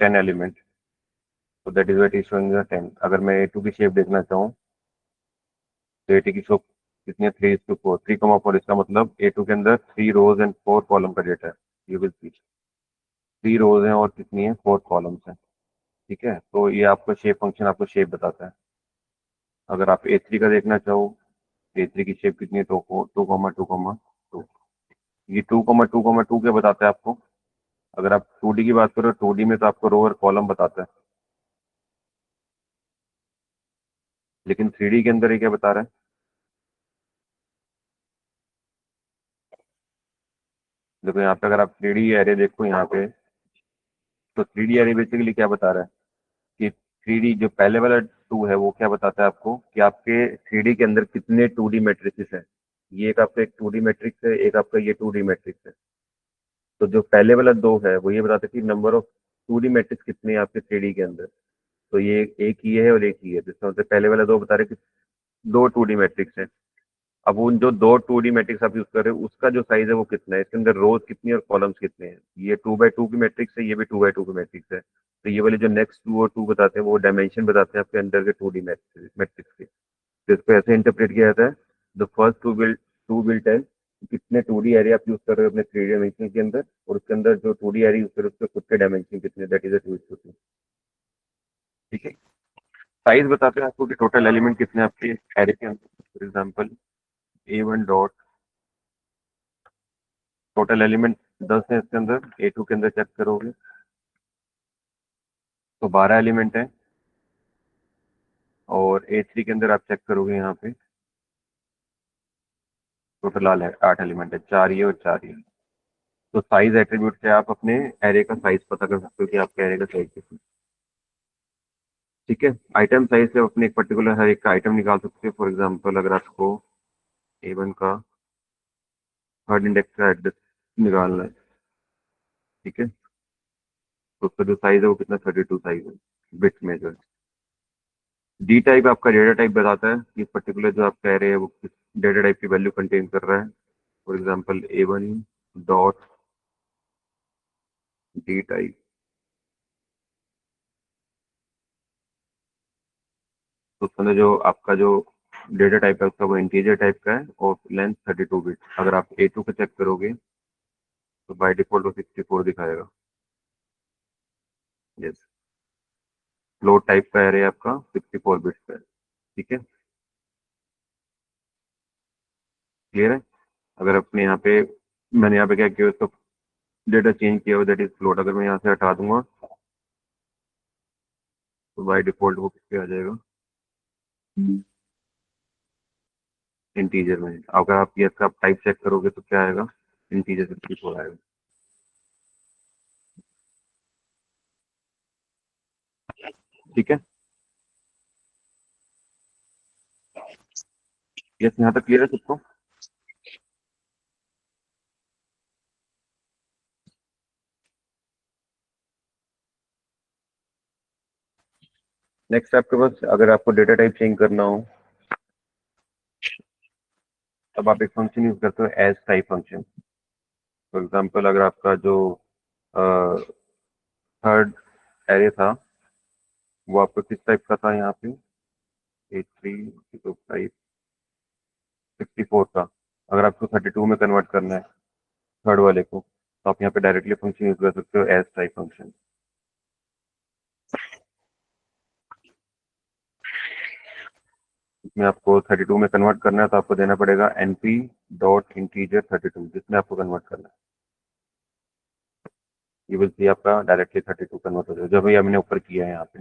10 element तो that is what is showing the 10। अगर मैं A2 की शेप देखना चाहूँ तो A2 की शेप कितनी है 3:4, 3,4। इसका मतलब A2 के अंदर 3 रोज एंड 4 कॉलम का डेटा है। यू विल सी 3 रोज हैं और कितनी है 4 कॉलम्स हैं, ठीक है। तो ये आपको शेप फंक्शन आपको शेप बताता है। अगर आप A3 का देखना चाहो A3 की शेप कितनी है 2,2,2,2। ये 2,2,2 क्या बताता है आपको। अगर आप 2D की बात करो 2D में तो आपको रो और कॉलम बताता है, लेकिन 3D के अंदर ये क्या बता रहा है। देखो यहाँ पे अगर आप 3D एरे देखो यहाँ पे तो 3D एरे बेसिकली क्या बता रहा है कि 3D जो पहले वाला 2 है वो क्या बताता है आपको कि आपके 3D के अंदर कितने 2D मैट्रिसेस हैं। ये एक आपका एक 2D मैट्रिक्स है, एक आपका ये 2D मैट्रिक्स है। तो जो पहले वाला 2 है वो ये बताता है कि नंबर ऑफ 2D मैट्रिक्स कितने हैं आपके 3D के अंदर। तो ये एक ही है और एक ही है, जिसका मतलब पहले वाला 2 बता रहे कि दो 2D मैट्रिक्स है। अब उन जो दो 2D मैट्रिक्स आप यूज कर रहे हो उसका जो साइज है वो कितना है, इसके अंदर रोज कितनी और कॉलम्स कितने हैं। ये 2x2 की मैट्रिक्स है, ये भी 2x2 की मैट्रिक्स है। तो ये वाले जो नेक्स्ट 2 और 2 बताते हैं वो डायमेंशन बताते हैं आपके अंदर के 2D मैट्रिक्स के। तो इसको ऐसे इंटरप्रेट किया जाता है the first two will tell कितने 2D एरे आप यूज कर रहे हो अपने 3D डायमेंशन के अंदर और उसके अंदर जो 2D एरे यूज कर रहे हो उसके खुद के डायमेंशन कितने, दैट इज अ 2:2। ठीक है। साइज बताते हैं आपको कि टोटल एलिमेंट कितने आपके एरे के अंदर। For example A1 dot total element 10 है इसके अंदर, A2 के अंदर चेक करोगे तो 12 एलिमेंट है, और A3 के अंदर आप चेक करोगे यहाँ पे टोटल 8 एलिमेंट है, 4 ये और 4 ये। तो साइज एट्रीब्यूट से आप अपने एरे का साइज पता कर सकते हो कि आपके एरे का साइज कितना है। ठीक है, आइटम साइज से अपने एक पर्टिकुलर हर एक का आइटम निकाल सकते हो। फॉर एग्जांपल अगर आपको A1 का थर्ड इंडेक्स का एड्रेस निकालना है, ठीक है, तो उसका जो साइज है वो कितना 32 साइज है बिट में जो है। डी टाइप आपका डेटा टाइप बताता है कि पर्टिकुलर जो आप कह रहे हैं वो किस डेटा टाइप की वैल्यू कंटेन कर रहा है। For example A1 dot D type, तो उसके अंदर जो आपका जो डेटा टाइप है उसका वो इंटीजर टाइप का है और लेंथ 32 बिट। अगर आप A2 का चेक करोगे तो बाय डिफॉल्ट वो 64 दिखाएगा। यस, फ्लोट टाइप का एरे आपका 64 बिट्स का है। ठीक है, क्लियर है। अगर अपने यहाँ पे मैंने यहाँ पे क्या किया, उसका डेटा चेंज किया हुआ दैट इज फ्लोट, अगर मैं यहाँ से हटा दूंगा तो बाय डिफॉल्ट वो किस पे आ जाएगा, इंटीजर में। अगर आप ये इसका टाइप चेक करोगे तो क्या आएगा, इंटीजर 64 आएगा। ठीक है, यस, यहाँ तक क्लियर है सबको। नेक्स्ट आपके पास अगर आपको डेटा टाइप चेंज करना हो तब आप एक फंक्शन यूज करते हो as type function. For example अगर आपका जो थर्ड एरे था वो आपका किस टाइप का था, यहाँ पे 83 5 64 का, अगर आपको 32 में कन्वर्ट करना है थर्ड वाले को तो आप यहाँ पे डायरेक्टली फंक्शन यूज कर सकते हो एज टाइप फंक्शन। इसमें आपको 32 में कन्वर्ट करना है तो आपको देना पड़ेगा np डॉट इंटीजर 32, जिसमें आपको कन्वर्ट करना है। ये विल सी आपका डायरेक्टली 32 कन्वर्ट हो जाएगा, जो भी हमने ऊपर किया है यहाँ पे।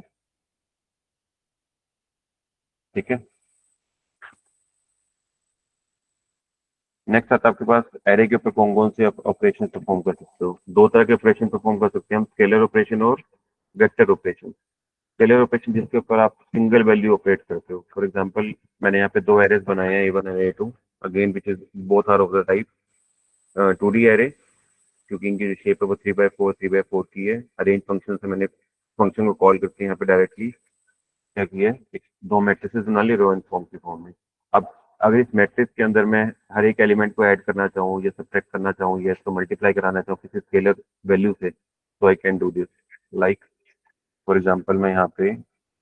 ठीक है, नेक्स्ट आता है आपके पास एरे के ऊपर कौन कौन से ऑपरेशन परफॉर्म कर सकते हो। दो तरह के ऑपरेशन परफॉर्म कर सकते हैं हम, स्केलर ऑपरेशन और वेक्टर ऑपरेशन। स्केलर ऑपरेशन जिसके ऊपर आप सिंगल वैल्यू ऑपरेट करते हो। फॉर एग्जांपल मैंने यहाँ पे दो एरेज बनाए हैं A1 और A2, again which is both are of the type 2D array, क्योंकि इनकी जो शेप है वो 3x4 की है। अरेंज फंक्शन से मैंने फंक्शन को कॉल करके यहाँ पे डायरेक्टली क्या किया है, दो मैट्रिसेस बना ली रो एंड फॉर्म की फॉर्म में। अब अगर इस मैट्रिक्स के अंदर मैं हर एक एलिमेंट को ऐड करना चाहूँ या सब्ट्रैक्ट करना चाहूँ या इसको मल्टीप्लाई कराना चाहूँ किसी स्केलर वैल्यू से, तो I can do this. Like for example मैं यहाँ पे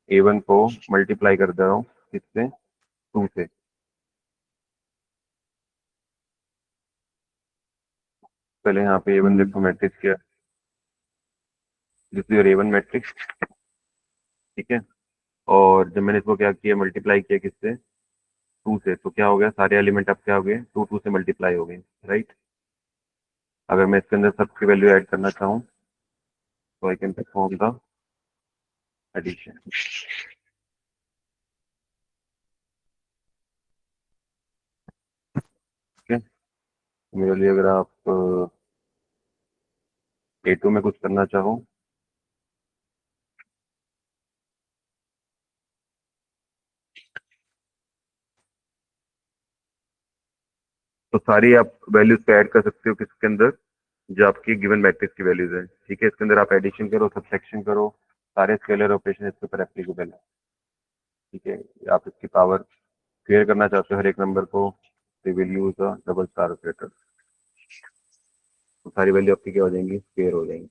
A1 को मल्टीप्लाई कर दे रहा हूँ किससे, 2 से। पहले यहाँ पे A1 देखो मैट्रिक्स क्या, दिस योर A1 मैट्रिक्स। ठीक है, और जब मैंने इसको क्या किया, मल्टीप्लाई किया किससे, 2 से, तो क्या हो गया, सारे एलिमेंट अब क्या हो गए, 2 से मल्टीप्लाई हो गए, राइट। अगर मैं इसके अंदर सबकी वैल्यू ऐड करना चाहूँ तो I can perform the addition. ठीक है, मेरे लिए अगर आप A2 में कुछ करना चाहो तो सारी आप वैल्यूज को ऐड कर सकते हो किसके अंदर, जो आपकी गिवन मैट्रिक्स की वैल्यूज है। ठीक है, इसके अंदर आप एडिशन करो, सब्ट्रैक्शन करो, सारे स्केलर ऑपरेशन इसके ऊपर एप्लीकेबल है। ठीक है, आप इसकी पावर क्लियर करना चाहते हो हर एक नंबर को, तो will use the double star operator, तो सारी वैल्यू आपकी क्या हो जाएंगी, क्लियर हो जाएंगी।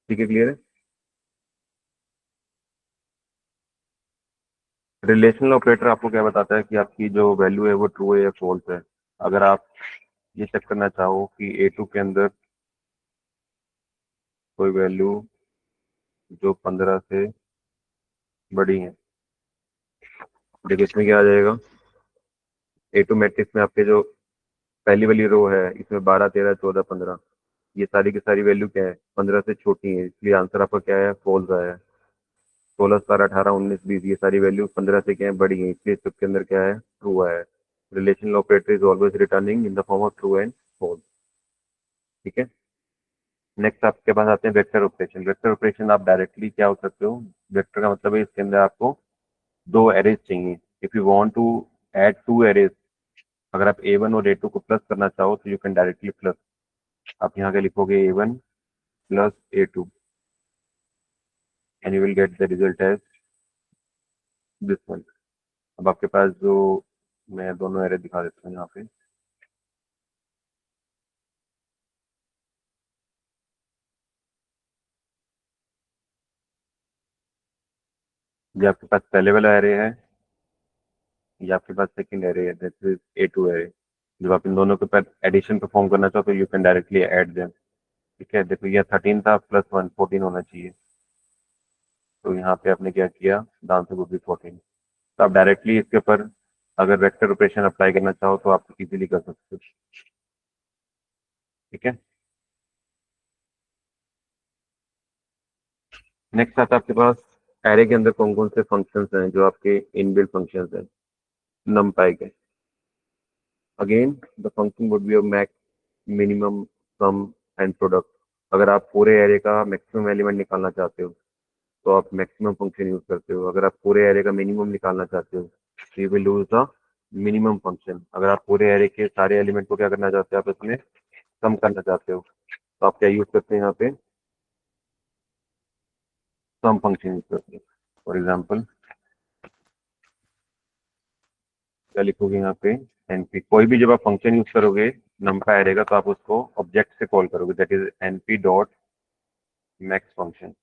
ठीक है, क्लियर है। रिलेशनल ऑपरेटर आपको क्या बताता है कि आपकी जो वैल्यू है वो ट्रू है या फॉल्स है। अगर आप ये चेक करना चाहो कि A2 के अंदर कोई वैल्यू जो 15 से बड़ी है, देखिए इसमें क्या आ जाएगा, A2 मैट्रिक्स में आपके जो पहली वाली रो है इसमें 12, 13, 14, 15 ये सारी की सारी वैल्यू क्या है, 15 से छोटी है, इसलिए आंसर आपका क्या है, फॉल्स आया है। 16, 17, 18, 19, 20 ये सारी वैल्यू 15 से क्या है, बड़ी है, इसलिए इसके अंदर क्या है, ट्रू आया है। Relational operator is always returning in the form of true and false. ठीक है। नेक्स्ट आपके पास आते हैं वेक्टर ऑपरेशन। वेक्टर ऑपरेशन आप डायरेक्टली क्या हो सकते हो, वेक्टर का मतलब है इसके अंदर आपको दो एरेज चाहिए। If you want to add two arrays, अगर आप A1 और A2 को प्लस करना चाहो तो यू कैन डायरेक्टली प्लस। आप यहाँ के लिखोगे A1 plus A2 and you will get the result as this one. अब आपके पास जो, मैं दोनों एरे दिखा देता हूँ यहाँ पे। ये आपके पास पहले वाला एरे है, ये आपके पास सेकंड एरे है, दैट इज A2 एरे। जब आप इन दोनों के पास एडिशन परफॉर्म करना चाहो तो you can directly add them. ठीक है, देखो ये 13 था प्लस 1 14 होना चाहिए, तो यहाँ पे आपने क्या किया, द आंसर वुड बी 14। तो आप डायरेक्टली इसके ऊपर अगर वेक्टर ऑपरेशन अप्लाई करना चाहो तो आप इजीली कर सकते हो। ठीक है। नेक्स्ट आता है आपके पास एरे के अंदर कौन कौन से फंक्शंस हैं जो आपके इनबिल्ट फंक्शंस हैं numpy के। Again the function would be max, minimum, sum and product. अगर आप पूरे एरे का मैक्सिमम एलिमेंट निकालना चाहते हो तो आप मैक्सिमम फंक्शन यूज करते हो। अगर आप पूरे एरे का मिनिमम निकालना चाहते हो तो you will use the minimum function. अगर आप पूरे एरे के सारे एलिमेंट को क्या करना चाहते हो, आप इसमें कम करना चाहते हो तो आप क्या यूज करते हैं, यहाँ पे सम फंक्शन यूज करते हैं। फॉर एग्जाम्पल क्या लिखोगे यहाँ पे, एनपी। कोई भी जब आप फंक्शन यूज करोगे नंपा एरे का तो आप उसको ऑब्जेक्ट से कॉल करोगे, that is NP dot max function.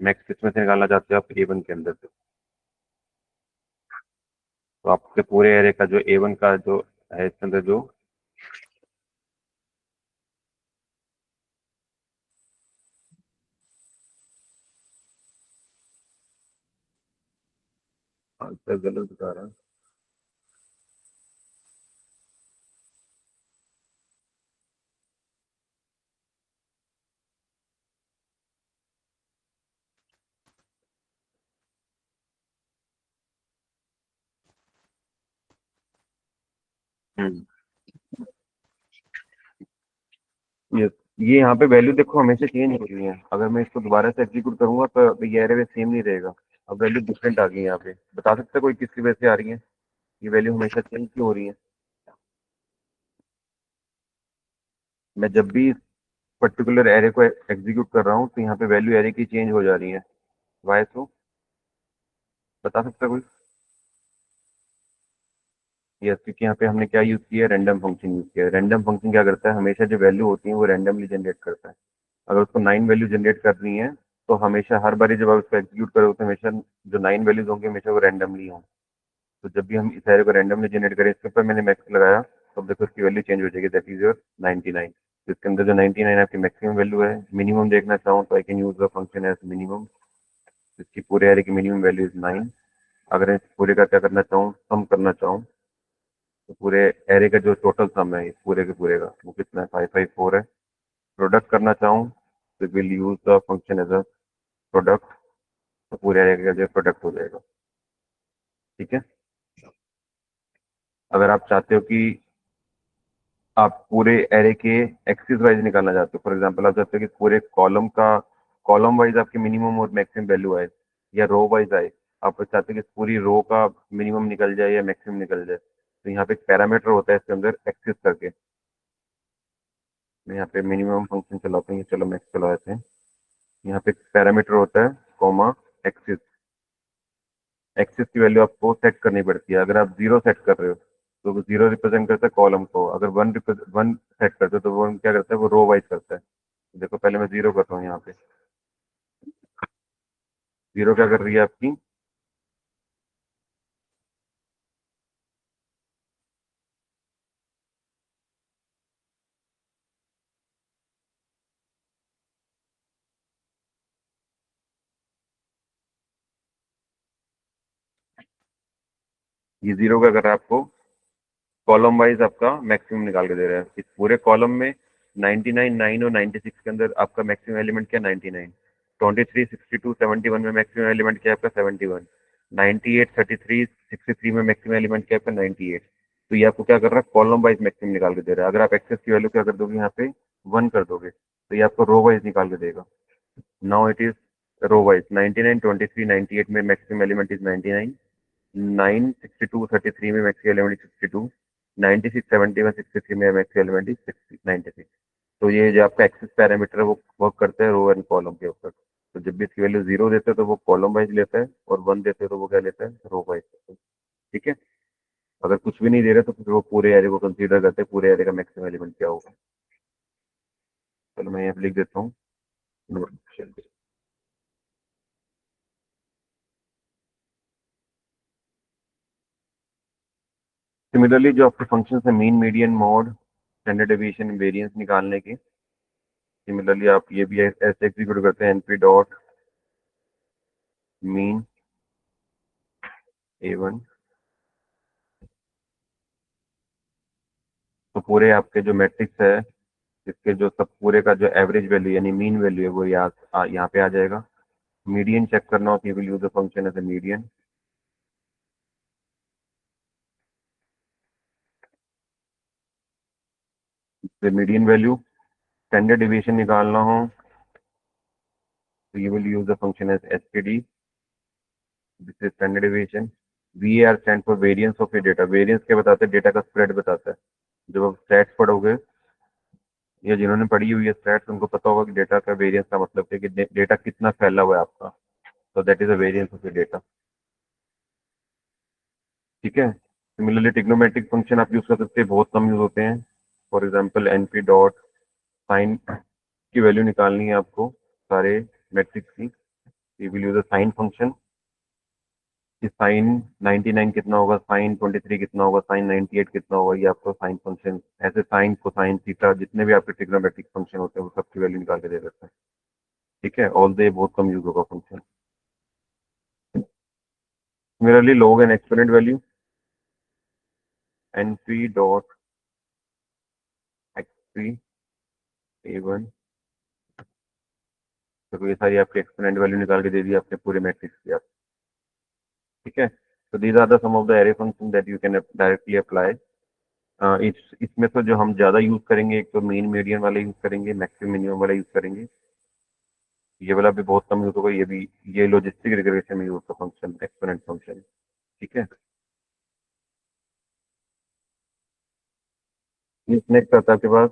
Max किसमें से निकालना चाहते हो आप, A1 के अंदर से। तो आपके पूरे एरे का जो A1 का जो है इसके अंदर जो आंसर गलत बता रहा है। हम्म, ये ये यहाँ पे वैल्यू देखो हमेशा चेंज हो रही है। अगर मैं इसको दोबारा से एग्जीक्यूट करूंगा तो ये एरे सेम नहीं रहेगा। अब वैल्यू डिफरेंट आ गई है यहाँ पे। बता सकते हैं कोई किसकी वजह से आ रही है, ये वैल्यू हमेशा चेंज क्यों हो रही है। मैं जब भी पर्टिकुलर एरे को एग्जीक्यूट कर रहा हूँ तो यहाँ पे वैल्यू एरे की चेंज हो जा रही है, वाई सो, बता सकता है कोई। यस, क्योंकि यहाँ पे हमने क्या यूज किया, रैंडम फंक्शन यूज किया। रैंडम फंक्शन क्या करता है, हमेशा जो वैल्यू होती है वो रैंडमली जनरेट करता है। अगर उसको 9 वैल्यू जनरेट करनी है तो हमेशा हर बारी जब आप उसको एग्जीक्यूट करोगे तो हमेशा जो 9 वैल्यूज होंगे हमेशा वो रैंडमली होंगे। तो जब भी हम इस एरे को रैंडमली जनरेट करें, इसके ऊपर मैंने मैक्स लगाया तो अब देखो इसकी वैल्यू चेंज हो जाएगी, दैट इज योर 99। तो इसके अंदर जो 99 आपकी मैक्सिमम वैल्यू है, मिनिमम देखना चाहूँ तो I can use the function as minimum. इसकी पूरे एरे की मिनिमम वैल्यू इज 9। अगर इस पूरे का क्या करना चाहूँ, सम करना चाहूँ, तो पूरे एरे का जो टोटल सम है इस पूरे के पूरे का वो कितना है, 554 है। प्रोडक्ट करना चाहूँ तो will use the function as a product, तो पूरे एरे का जो प्रोडक्ट हो जाएगा। ठीक है। अगर आप चाहते हो कि आप पूरे एरे के एक्सिस वाइज निकालना चाहते हो, फॉर एग्जांपल आप चाहते हो कि पूरे कॉलम का कॉलम वाइज आपकी मिनिमम और मैक्सिमम वैल्यू आए या रो वाइज आए, आप चाहते हो कि पूरी रो का मिनिमम निकल जाए या मैक्सिमम निकल जाए, तो यहाँ पे एक पैरामीटर होता है इसके अंदर एक्सिस करके। मैं यहाँ पे मिनिमम फंक्शन चलाता हूँ, चलो मैक्स चलाते हैं। यहाँ पे एक पैरामीटर होता है कॉमा एक्सिस। एक्सिस की वैल्यू आपको सेट करनी पड़ती है। अगर आप जीरो सेट कर रहे हो तो जीरो रिप्रेजेंट करता है कॉलम को, अगर वन सेट करते हो तो वो क्या करता है, वो रो वाइज करता है। देखो पहले मैं जीरो करता हूँ यहाँ पे, जीरो क्या कर रही है आपकी, ये जीरो क्या कर रहा है आपको, कॉलम वाइज आपका मैक्सिमम निकाल के दे रहा है। इस पूरे कॉलम में 99, 9 और 96 के अंदर आपका मैक्सिमम एलिमेंट क्या 99, 23, 62, 71 में मैक्सिमम एलिमेंट क्या है आपका 71, 98, 33, 63 में मैक्सिमम एलिमेंट क्या है आपका 98। तो ये आपको क्या कर रहा है, कॉलम वाइज मैक्सिमम निकाल के दे रहा है। अगर आप एक्सेस की वैल्यू क्या कर दोगे यहाँ पे 1 कर दोगे तो ये आपको रो वाइज निकाल के देगा। Now it is row wise 99, 23, 98 में मैक्सिमम एलिमेंट इज 99, 9, 62, 33 में मैक्सिमम एलिमेंट इज 62, 96, 71, 63 में मैक्सिमम एलिमेंट इज 96। तो ये जो आपका एक्सेस पैरामीटर है वो वर्क करता है रो एंड कॉलम के ऊपर। तो जब भी इसकी वैल्यू 0 देते हैं तो वो कॉलम वाइज लेता है, और 1 देते हैं तो वो क्या लेता है, रो वाइज। ठीक है। अगर कुछ भी नहीं दे रहे तो फिर वो पूरे एरे को कंसीडर करते हैं, पूरे एरे का मैक्सिमम एलिमेंट क्या होगा। चलो मैं यहाँ पे लिख देता हूँ नोट। सिमिलरली जो आपके फंक्शन है mean, median, mod, standard deviation, variance निकालने की, सिमिलरली आप ये भी ऐसे एग्जीक्यूट करते हैं, एनपी डॉट मीन A1। तो पूरे आपके जो मैट्रिक्स है इसके जो सब पूरे का जो एवरेज वैल्यू यानी मीन वैल्यू है वो यहाँ पे आ जाएगा। मीडियन चेक करना हो तो you will use the function as a median. Median value, standard deviation निकालना हो तो you will use the function as STD, this is standard deviation. VAR stand for variance of a data. Variance क्या बताता है, data का spread बताता है। जब आप स्टैट्स पढ़ोगे या जिन्होंने पढ़ी हुई है स्टैट्स उनको पता होगा कि डेटा का वेरिएंस का मतलब है कि डेटा कितना फैला हुआ है आपका। तो that is a variance of a data. ठीक है। सिमिलरली ट्रिग्नोमेट्रिक फंक्शन आप यूज कर सकते हैं, बहुत कम यूज होते हैं। For example NP dot sine की वैल्यू निकालनी है आपको सारे मैट्रिक्स की, you will use a sine function कि साइन 99 कितना होगा, साइन 23 कितना होगा, साइन 98 कितना होगा। ये आपको साइन फंक्शन ऐसे साइन कोसाइन थीटा जितने भी आपके ट्रिग्नोमेट्रिक फंक्शन होते हैं वो सबकी वैल्यू निकाल के दे देता है। ठीक है। ऑल दे बहुत कम यूज होगा function. Similarly log and exponent value, NP dot XP A1। तो ये सारी आपकी एक्सपोनेंट वैल्यू निकाल के दे दी आपने पूरे मैट्रिक्स की आप। ठीक है। तो these are the some of the array function that you can directly apply. इसमें तो जो हम ज्यादा यूज करेंगे एक तो मीन मीडियन वाला यूज करेंगे, मैक्सिमम मिनिमम वाला यूज करेंगे। ये वाला भी बहुत कम यूज होगा, ये भी ये लॉजिस्टिक रिग्रेशन में यूज होता फंक्शन एक्सपोनेंट फंक्शन। ठीक है। नेक्स्ट आता है आपके पास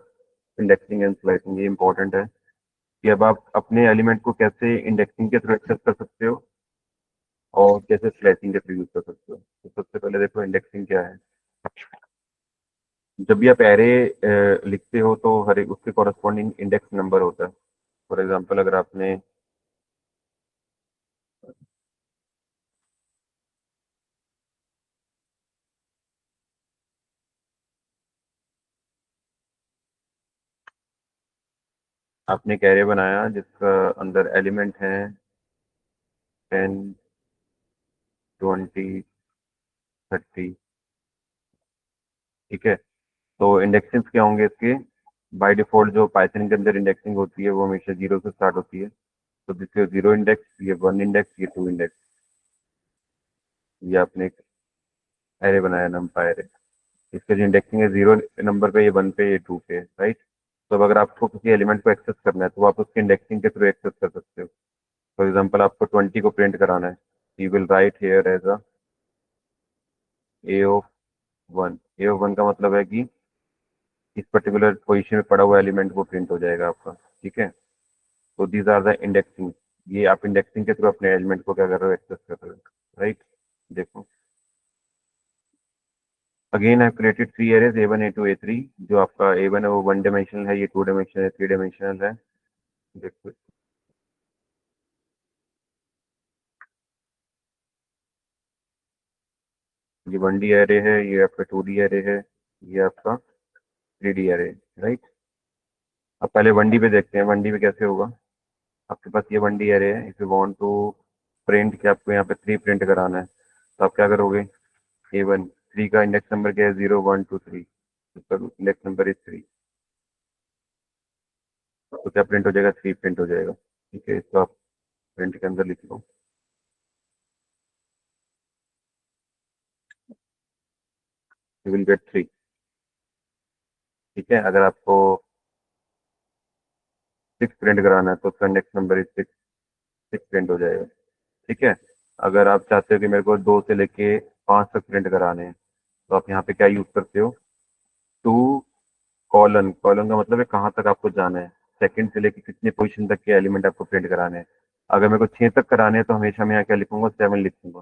इंडेक्सिंग एंड स्लाइसिंग। ये इंपॉर्टेंट है कि अब आप अपने एलिमेंट को कैसे इंडेक्सिंग के थ्रू एक्सेस कर सकते हो और कैसे स्लाइसिंग के थ्रू यूज कर सकते हो। तो सबसे पहले देखो इंडेक्सिंग क्या है। जब भी आप एरे लिखते हो तो हर एक उसके कॉरेस्पॉन्डिंग इंडेक्स नंबर होता है। फॉर एग्जांपल अगर आपने आपने एक एरे बनाया जिसका अंदर एलिमेंट है 10, 20, 30। ठीक है। तो इंडेक्सिंग क्या होंगे इसके, बाय डिफॉल्ट जो पाइथन के अंदर इंडेक्सिंग होती है वो हमेशा 0 से स्टार्ट होती है। तो दिस 0 इंडेक्स, ये 1 इंडेक्स, ये 2 इंडेक्स। ये आपने एक एरे बनाया नंपा एरे, इसका जो इंडेक्सिंग है 0 नंबर पे, ये 1 पे, ये 2 पे, राइट। तो अब अगर आपको किसी एलिमेंट को एक्सेस करना है तो आप उसके इंडेक्सिंग के थ्रू एक्सेस कर सकते हो। फॉर एग्जाम्पल आपको 20 को प्रिंट कराना है, you will write here as a A of 1। A of 1 का मतलब है कि इस पर्टिकुलर पोजीशन में पड़ा हुआ एलिमेंट वो प्रिंट हो जाएगा आपका। ठीक है। तो दीज आर द इंडेक्सिंग। ये आप इंडेक्सिंग के थ्रू अपने एलिमेंट को क्या कर रहे हो, एक्सेस कर रहे हो, राइट। देखो again I created 3 arrays A1, A2, A3। जो आपका A1 है वो 1 डायमेंशनल है, ये 2 डायमेंशनल है, 3 डायमेंशनल है। देखो ये 1D एरे है, ये आपका 2D एरे है, ये आपका 3D एरे, राइट। अब पहले 1D पे देखते हैं 1D पे कैसे होगा। आपके पास ये 1D एरे है, if you want to print कि आपको यहाँ पे 3 प्रिंट कराना है तो आप क्या करोगे, A1 3 का इंडेक्स नंबर क्या है? 0 1 2 3, इसका इंडेक्स नंबर इज 3। तो क्या प्रिंट हो जाएगा? 3 प्रिंट हो जाएगा। ठीक है, इसको आप प्रिंट के अंदर लिख लो, यू विल गेट 3। ठीक है, अगर आपको 6 प्रिंट कराना है तो उसका इंडेक्स नंबर इज 6, 6 प्रिंट हो जाएगा। ठीक है, अगर आप चाहते हो कि मेरे को 2 से लेके 5 तक प्रिंट कराने हैं तो आप यहाँ पे क्या यूज करते हो? टू कॉलन, कॉलन का मतलब है कहाँ तक आपको जाना है, सेकंड से लेके कितने पोजीशन तक के एलिमेंट आपको प्रिंट कराने हैं। अगर मेरे को 6 तक कराने हैं तो हमेशा मैं यहाँ क्या लिखूंगा? 7 लिखूंगा।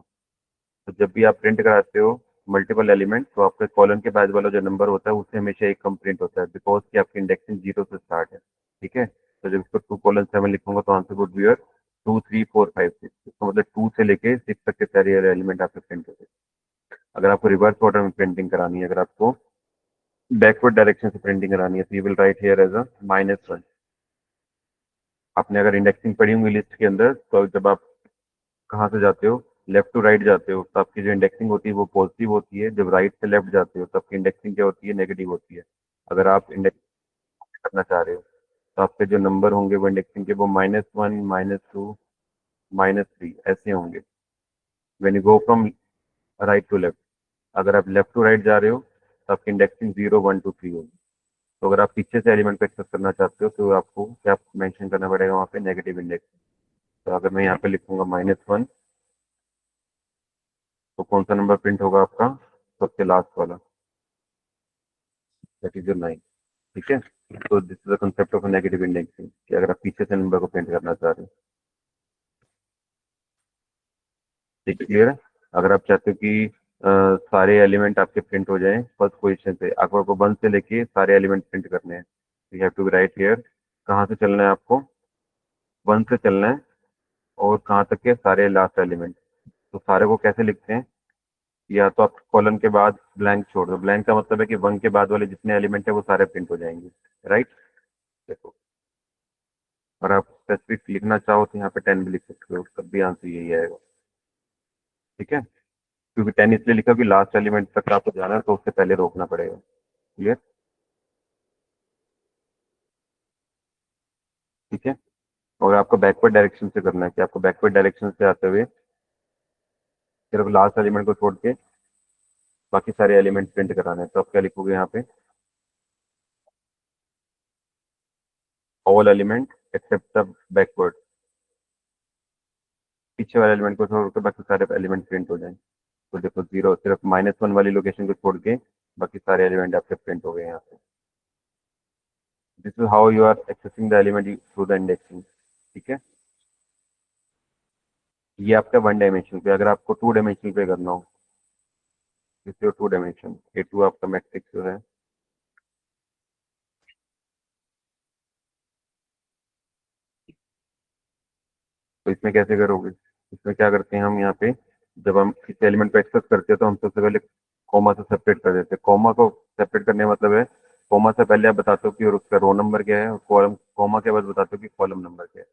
तो जब भी आप प्रिंट कराते हो मल्टीपल एलिमेंट, तो आपके कॉलन के बाद वाला जो नंबर होता है उससे हमेशा एक कम प्रिंट होता है, बिकॉज कि आपकी इंडेक्सिंग 0 से स्टार्ट है। ठीक है, तो जब इसको 2:7 लिखूंगा तो आंसर वुड बी 2 3 4 5 6, इसका मतलब 2 से लेके 6 तक के सारे एलिमेंट आपके प्रिंट होते हैं। अगर आपको रिवर्स ऑर्डर में प्रिंटिंग करानी है, अगर आपको बैकवर्ड डायरेक्शन से प्रिंटिंग करानी है, तो you will write here as -1। आपने अगर इंडेक्सिंग पढ़ी होंगी लिस्ट के अंदर, तो जब आप कहाँ से जाते हो, लेफ्ट टू राइट जाते हो, तो आपकी जो इंडेक्सिंग होती है वो पॉजिटिव होती है। जब राइट से लेफ्ट जाते हो तो आपकी इंडेक्सिंग क्या होती है? नेगेटिव होती है। अगर आप इंडेक्स करना चाह रहे हो तो आपके जो नंबर होंगे वो इंडेक्सिंग के वो -1 -2 -3 ऐसे होंगे, when you go from right to left. अगर आप लेफ्ट टू राइट जा रहे हो तो आपकी इंडेक्सिंग 0 1 2 3 होगी। तो अगर आप पीछे से एलिमेंट को एक्सेस करना चाहते हो तो आपको क्या मेंशन करना पड़ेगा वहाँ पे? Negative index. तो अगर मैं यहाँ पे लिखूंगा -1, तो कौन सा नंबर प्रिंट होगा आपका? सबसे लास्ट वाला, दैट इज योर 9। ठीक है, तो this is the concept of negative indexing, कि अगर आप पीछे से नंबर को प्रिंट करना चाह रहे हो। ठीक है, क्लियर है? अगर आप चाहते हो कि सारे एलिमेंट आपके प्रिंट हो जाएं फर्स्ट पोजीशन से, आपको 1 से लेके सारे एलिमेंट प्रिंट करने हैं, you have to write here कहाँ से चलना है आपको? 1 से चलना है, और कहाँ तक के सारे लास्ट एलिमेंट। तो सारे को कैसे लिखते हैं? या तो आप कॉलन के बाद ब्लैंक छोड़ दो, ब्लैंक का मतलब है कि 1 के बाद वाले जितने एलिमेंट है वो सारे प्रिंट हो जाएंगे। राइट, देखो, और आप स्पेसिफिक लिखना चाहो तो यहाँ पे 10 भी लिख सकते हो, तब भी आंसर यही आएगा। ठीक है, क्योंकि 10 इसलिए लिखा कि लास्ट एलिमेंट तक आपको जाना है तो उससे पहले रोकना पड़ेगा। क्लियर? ठीक है, और आपको बैकवर्ड डायरेक्शन से करना है कि आपको बैकवर्ड डायरेक्शन से आते हुए सिर्फ लास्ट एलिमेंट को छोड़ के बाकी सारे एलिमेंट प्रिंट कराने हैं। तो आप क्या लिखोगे यहाँ पे? All element except the backward, पीछे वाले एलिमेंट को छोड़ के बाकी सारे एलिमेंट प्रिंट हो जाएंगे। तो देखो 0, सिर्फ -1 वाली लोकेशन को छोड़ के बाकी सारे एलिमेंट आपके प्रिंट हो गए यहाँ पे। This is how you are accessing the element through the indexing. ठीक है, ये आपका 1 डायमेंशन पे। अगर आपको 2 डायमेंशन पे करना हो, दिस योर 2 डायमेंशन, A2 आपका मैट्रिक्स जो है। तो इसमें कैसे करोगे? इसमें क्या करते हैं हम यहाँ पे, जब हम किसी एलिमेंट को एक्सेस करते हैं तो हम सबसे पहले कॉमा से सेपरेट कर देते हैं। कॉमा को सेपरेट करने का मतलब है, कॉमा से पहले आप बताते हो कि और उसका रो नंबर क्या है, और कॉलम, कॉमा के बाद बताते हो कि कॉलम नंबर क्या है।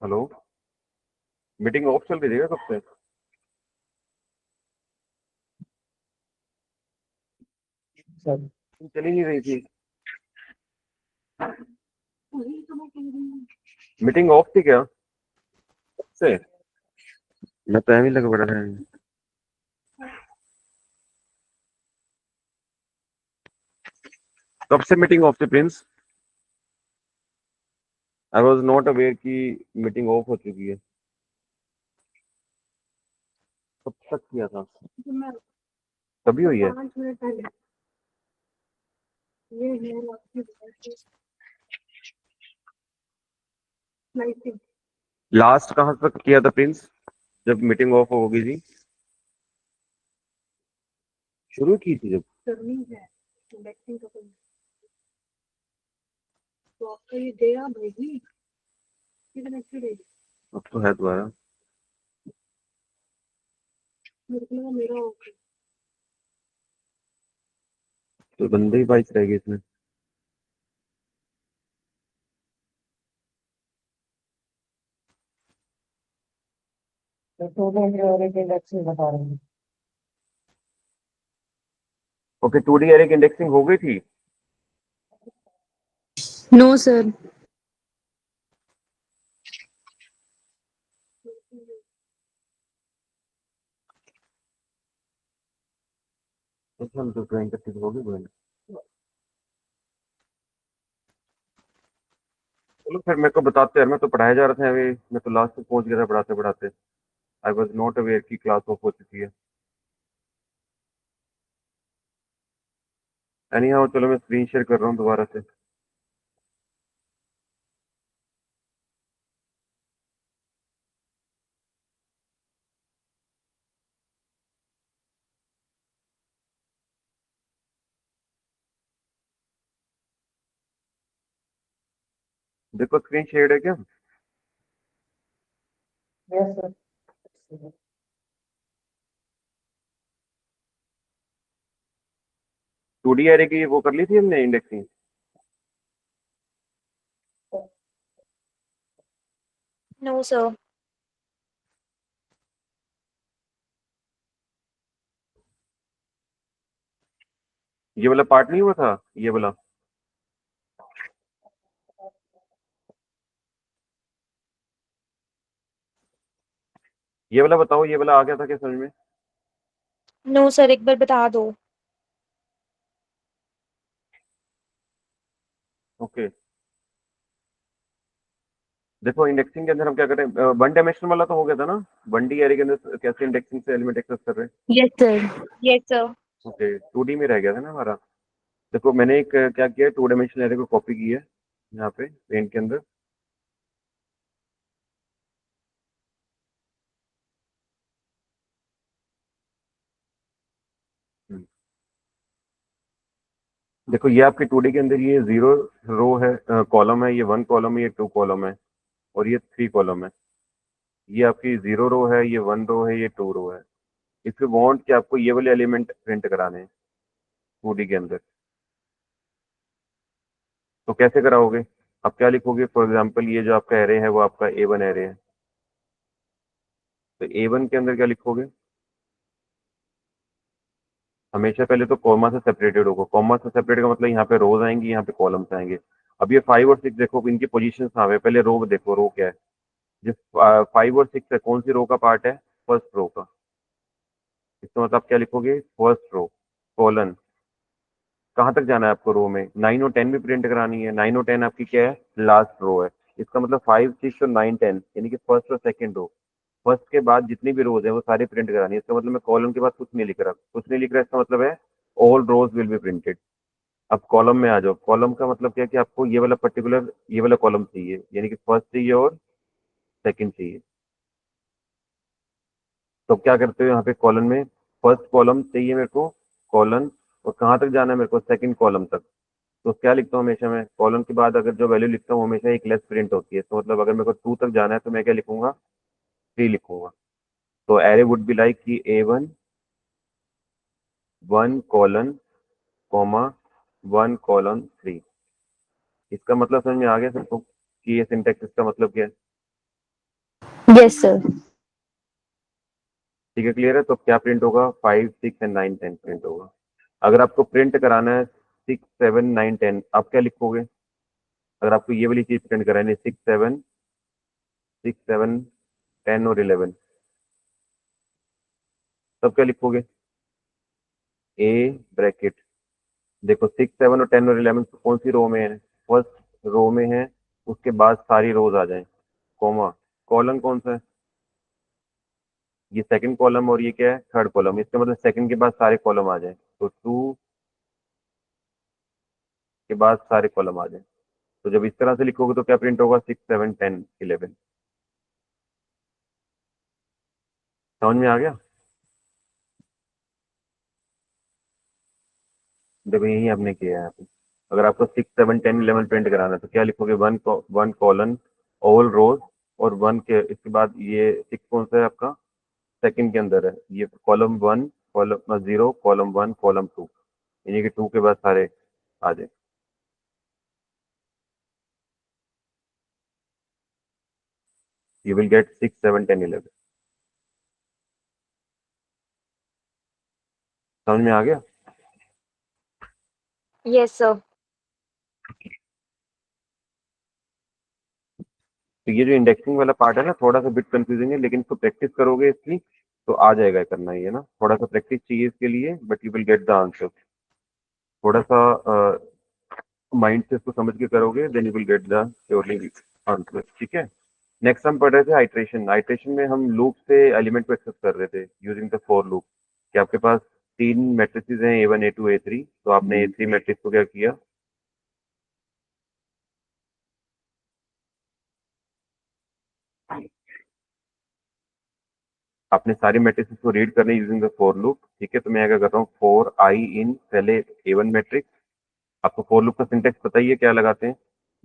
हेलो, मीटिंग ऑफ चल रही है कब से? सर चल ही नहीं रही थी। वही तो मैं कह रही हूँ। मीटिंग ऑफ थी क्या से? मैं तो ही लगा पड़ा था। कब से मीटिंग ऑफ थी Prince? I was not aware कि मीटिंग ऑफ हो चुकी है। कब तक किया था? तो मैं कभी हुई है? 5 मिनट पहले ये है आपकी लाइटिंग। लास्ट कहाँ तक किया था प्रिंस, जब मीटिंग ऑफ हो गई थी? शुरू की थी जब? करनी है इंडेक्सिंग का कोई तो आपका ये डे आप भेजी कितने अच्छी डे अब तो है दोबारा। मेरे को लगा मेरा ओके तो बंदे ही 22 रह गए इसमें। तो टोटल और एक इंडेक्सिंग बता रहे हैं। ओके, 2D एरे की इंडेक्सिंग हो गई थी। No sir. अच्छा, हम तो ड्राइंग करती हो गई बहन। चलो फिर मेरे को बताते हैं, मैं तो पढ़ाया जा रहा था अभी, मैं तो लास्ट तक पहुंच गया था पढ़ाते पढ़ाते। आई वॉज नॉट अवेयर की क्लास ऑफ हो चुकी है। एनी हाउ, चलो मैं स्क्रीन शेयर कर रहा हूँ दोबारा से। देखो स्क्रीन शेयर है क्या? Yes sir. 2D एरे की वो कर ली थी हमने इंडेक्सिंग। No sir. ये वाला पार्ट नहीं हुआ था, ये वाला? ये वाला बताओ, ये वाला आ गया था क्या समझ में? नो सर, एक बार बता दो। ओके, देखो इंडेक्सिंग के अंदर हम क्या करें, वन डायमेंशनल वाला तो हो गया था ना। 1D एरे के अंदर कैसे इंडेक्सिंग से एलिमेंट एक्सेस कर रहे हैं? Yes sir. Yes sir. Okay, 2D में रह गया था ना हमारा। देखो मैंने एक क्या किया, 2 डायमेंशनल एरे को कॉपी की है यहाँ पे पेंट के अंदर। हम्म, देखो ये आपके 2D के अंदर ये 0 रो है, कॉलम है, ये 1 कॉलम है, ये 2 कॉलम है, और ये 3 कॉलम है। ये आपकी 0 रो है, ये 1 रो है, ये 2 रो है। इफ यू वांट कि आपको ये वाले एलिमेंट प्रिंट कराने हैं 2D के अंदर, तो कैसे कराओगे? आप क्या लिखोगे? फॉर एग्जांपल ये जो आपका एरे है वो आपका A1 एरे है, तो A1 के अंदर क्या लिखोगे? हमेशा पहले तो कॉमा से सेपरेटेड होगा। कॉमा से सेपरेट का मतलब यहाँ पे रोज आएंगी, यहाँ पे कॉलम्स आएंगे। अब ये 5 और 6 देखो, इनकी पोजीशन कहाँ है? पहले रो देखो, रो क्या है। जिस 5 और 6 है, कौन सी रो का पार्ट है? फर्स्ट रो का। इसका मतलब आप क्या लिखोगे? First row colon. कहाँ तक जाना है आपको रो में? 9 और 10 भी प्रिंट करानी है। 9 और 10 आपकी क्या है? लास्ट रो है। इसका मतलब 5, 6 और 9, 10 यानी कि फर्स्ट और सेकंड रो। फर्स्ट के बाद जितनी भी रोज है वो सारी प्रिंट करानी है। इसका मतलब मैं कॉलम के बाद कुछ नहीं लिख रहा, कुछ नहीं लिख रहा, इसका मतलब है all rows will be printed. अब कॉलम में आ जाओ। कॉलम का मतलब क्या है कि आपको ये वाला पर्टिकुलर ये वाला कॉलम चाहिए, यानी कि फर्स्ट चाहिए और सेकंड चाहिए। तो क्या करते हो यहाँ पे कॉलन में? फर्स्ट कॉलम चाहिए मेरे को, कॉलन, और कहाँ तक जाना है मेरे को? सेकंड कॉलम तक। तो क्या लिखता हूँ हमेशा मैं? कॉलम के बाद अगर जो वैल्यू लिखता हूँ हमेशा एक लेस प्रिंट होती है। तो मतलब अगर मेरे को 2 तक जाना है तो मैं क्या लिखूंगा? 3 लिखूंगा। तो एरे वुड बी लाइक कि A1 1 कॉलन कॉमा 1 कॉलन 3। इसका मतलब समझ में आ गया सबको कि ये सिंटेक्स इसका मतलब क्या है? Yes, sir. ठीक है, क्लियर है। तो क्या प्रिंट होगा? 5, 6 एंड 9, 10 प्रिंट होगा। अगर आपको प्रिंट कराना है 6, 7, 9, 10, आप क्या लिखोगे? अगर आपको ये वाली चीज प्रिंट करानी है 6, 7, 6, 7, 10 और 11, तब क्या लिखोगे? ए ब्रैकेट, देखो 6, 7 और 10 और 11 कौन सी रो में है? फर्स्ट रो में है, उसके बाद सारी रोज आ जाए, कॉमा, कॉलम कौन सा है? ये सेकंड कॉलम और ये क्या है? Third column. इसका मतलब सेकंड के बाद सारे कॉलम आ जाए, तो 2 के बाद सारे कॉलम आ जाए। तो जब इस तरह से लिखोगे तो क्या प्रिंट होगा? 6, 7, 10, 11। समझ में आ गया? देखो यही आपने किया है। अगर आपको 6, 7, 10, 11 प्रिंट कराना है तो क्या लिखोगे? वन कॉलन ऑल रोज, और वन के इसके बाद ये 6 कौन सा है आपका? सेकंड के अंदर है, ये कॉलम 1, कॉलम 0, कॉलम 1, कॉलम 2, यानी कि 2 के बाद सारे आ जाए। You will gate 6, 7, 10, 11। समझ में आ गया? Yes, sir. तो ये जो इंडेक्सिंग वाला पार्ट है ना, थोड़ा सा बिट कंफ्यूजिंग है, लेकिन इसको प्रैक्टिस करोगे इसकी तो आ जाएगा करना, ये ना थोड़ा सा प्रैक्टिस चाहिए इसके लिए, but you will get the answer. थोड़ा सा माइंड से इसको समझ के करोगे, then you will get the surely answer. ठीक है। नेक्स्ट हम पढ़ रहे थे आइट्रेशन। आइट्रेशन में हम लूप से एलिमेंट को एक्सेस कर रहे थे यूजिंग द फॉर लूप। कि आपके पास 3 मैट्रिसेस हैं, A1, A2, A3, तो आपने A3 मैट्रिक्स को क्या किया? आपने सारी मैट्रिसेस को रीड करने यूजिंग द फॉर लूप। ठीक है, तो मैं क्या कर रहा हूँ, फॉर आई इन पहले A1 मैट्रिक्स। आपको फॉर लूप का सिंटेक्स पता ही है क्या लगाते हैं?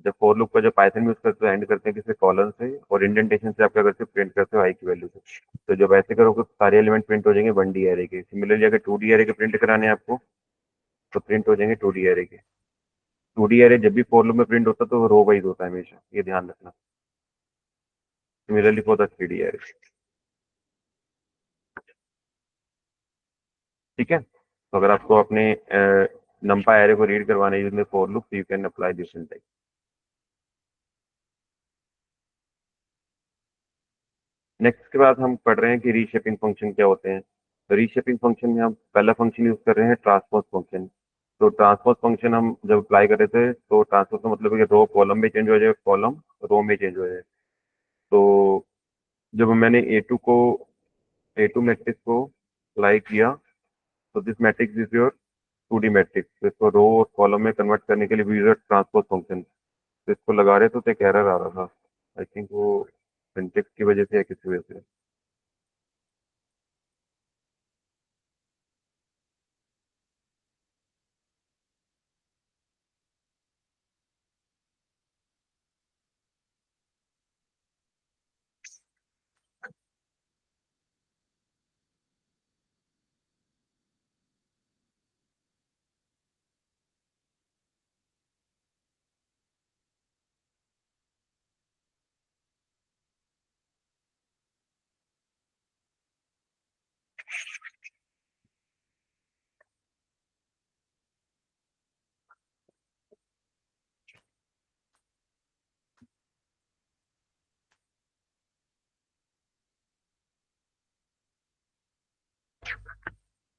जब फॉर लूप का जो पाइथन में यूज करते हो, एंड करते हैं किसी कॉलन से, और इंडेंटेशन से आप क्या करते हो? प्रिंट करते हो आई की वैल्यू से। तो जब ऐसे करोगे तो सारे एलिमेंट प्रिंट हो जाएंगे 1D एरे के। सिमिलरली अगर 2D एरे के प्रिंट कराने हैं आपको, तो प्रिंट हो जाएंगे 2D एरे के। 2D एरे जब भी फॉर लूप में प्रिंट होता है तो रो वाइज होता है हमेशा, ये ध्यान रखना। Similarly for the 3D array. ठीक है। तो अगर आपको अपने नंपा एरे को रीड करवाने using for loop, you can apply this syntax. Next के बाद हम पढ़ रहे हैं कि रीशेपिंग फंक्शन क्या होते हैं। तो रीशेपिंग फंक्शन में हम पहला फंक्शन यूज कर रहे हैं ट्रांसपोज फंक्शन। तो ट्रांसपोज फंक्शन हम जब अप्लाई कर रहे थे, तो ट्रांसपोज का मतलब है कि रो कॉलम में चेंज हो जाए, कॉलम रो में चेंज हो जाए। तो जब मैंने ए टू मैट्रिक्स को अप्लाई किया, तो this matrix is your 2D matrix. तो इसको रो और कॉलम में कन्वर्ट करने के लिए वी यूज ट्रांसपोज फंक्शन। तो इसको लगा रहे तो एक एरर आ रहा था, आई थिंक वो सिंटेक्स की वजह से या किसी वजह से।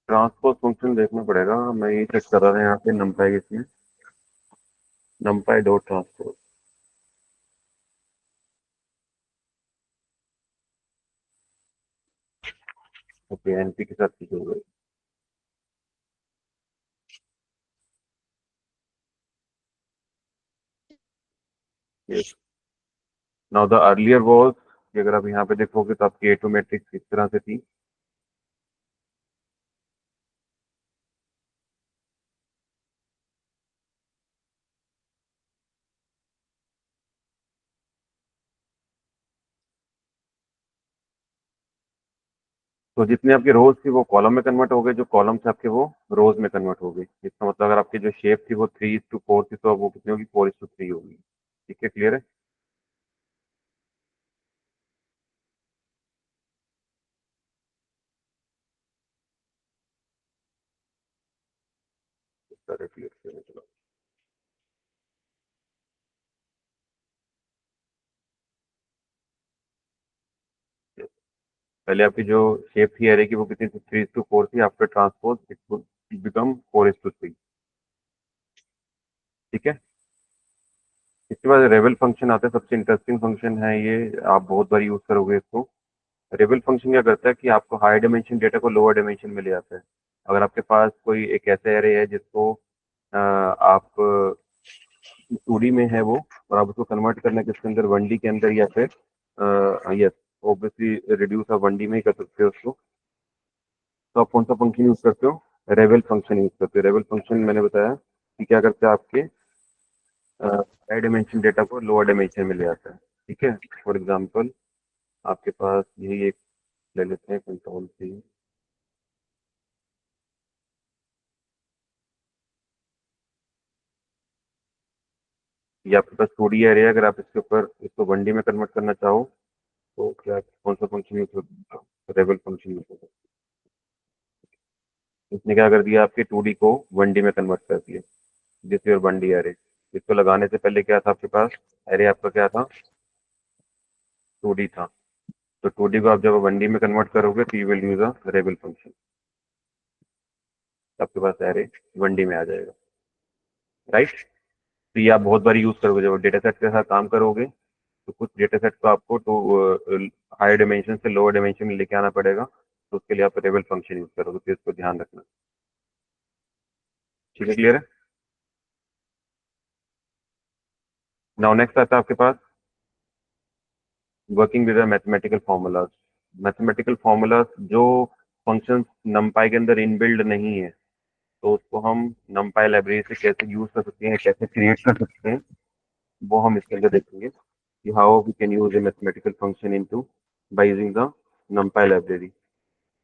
ट्रांसपोज फंक्शन देखना पड़ेगा, मैं ये चेक कर रहा था यहाँ पे नंपाई इसमें, नंपाई डॉट ट्रांसपोज। ओके, एनपी के साथ चीज हो गई। Yes, now the earlier was कि अगर आप यहाँ पे देखोगे तो आपकी ए टू मैट्रिक्स इस तरह से थी। तो जितने आपके रोज थी वो कॉलम में कन्वर्ट हो गए, जो कॉलम थे आपके वो रोज में कन्वर्ट हो गई। इसका मतलब अगर आपकी जो शेप थी वो 3:4 थी, तो अब वो कितनी होगी? 4:3 होगी। ठीक है, क्लियर है? डायरेक्टली चलो। पहले आपकी जो शेप थी एरे की वो कितनी थी, 3:4 थी। After transpose it would become 4:3। ठीक है। इसके बाद रेबल फंक्शन आता है, सबसे इंटरेस्टिंग फंक्शन है ये, आप बहुत बार यूज करोगे इसको। रेबल फंक्शन क्या करता है कि आपको हाई डायमेंशन डेटा को लोअर डायमेंशन में ले आता है। अगर आपके पास कोई एक ऐसा एरे है जिसको आप 2D में है वो, और आप उसको कन्वर्ट करना किसके अंदर, 1D के अंदर, या फिर यस ऑब्वियसली रिड्यूस आप 1D में ही कर सकते हो उसको। तो आप कौन सा फंक्शन यूज करते हो, रेबल फंक्शन यूज करते हो। रेबल फंक्शन मैंने बताया कि क्या करते हैं, आपके हाई डायमेंशन डेटा को लोअर डायमेंशन में ले आता है। ठीक है। फॉर एग्जांपल आपके पास यही एक ले लेते हैं, कंट्रोल-C। ये आपके पास 2D एरे है, अगर आप इसके ऊपर इसको 1D में कन्वर्ट करना चाहो तो क्या कौन सा फंक्शन यूज करते हो, रेबल फंक्शन यूज करते हो। इसने क्या कर दिया, आपके 2D को 1D में कन्वर्ट कर दिया। This your 1D array. इसको लगाने से पहले क्या था आपके पास, एरे आपका क्या था, 2D था। तो 2D को आप जब 1D में कन्वर्ट करोगे तो you will use a rebel function, आपके पास एरे 1D में आ जाएगा। राइट। तो ये आप बहुत बार यूज करोगे जब डेटा सेट के साथ काम करोगे। तो कुछ डेटा सेट को आपको तो हायर डायमेंशन से लोअर डायमेंशन में लेके आना पड़ेगा, तो उसके लिए आप रेबल फंक्शन यूज करोगे, तो इसको ध्यान रखना। ठीक है, क्लियर है। नाउ नेक्स्ट आता है आपके पास working with mathematical formulas. Mathematical formulas जो फंक्शन नमपाई के अंदर इनबिल्ड नहीं है, तो उसको हम नमपाई लाइब्रेरी से कैसे यूज कर सकते हैं, कैसे क्रिएट कर सकते हैं, वो हम इसके अंदर देखेंगे कि how we can use a mathematical function into by using the numpy library.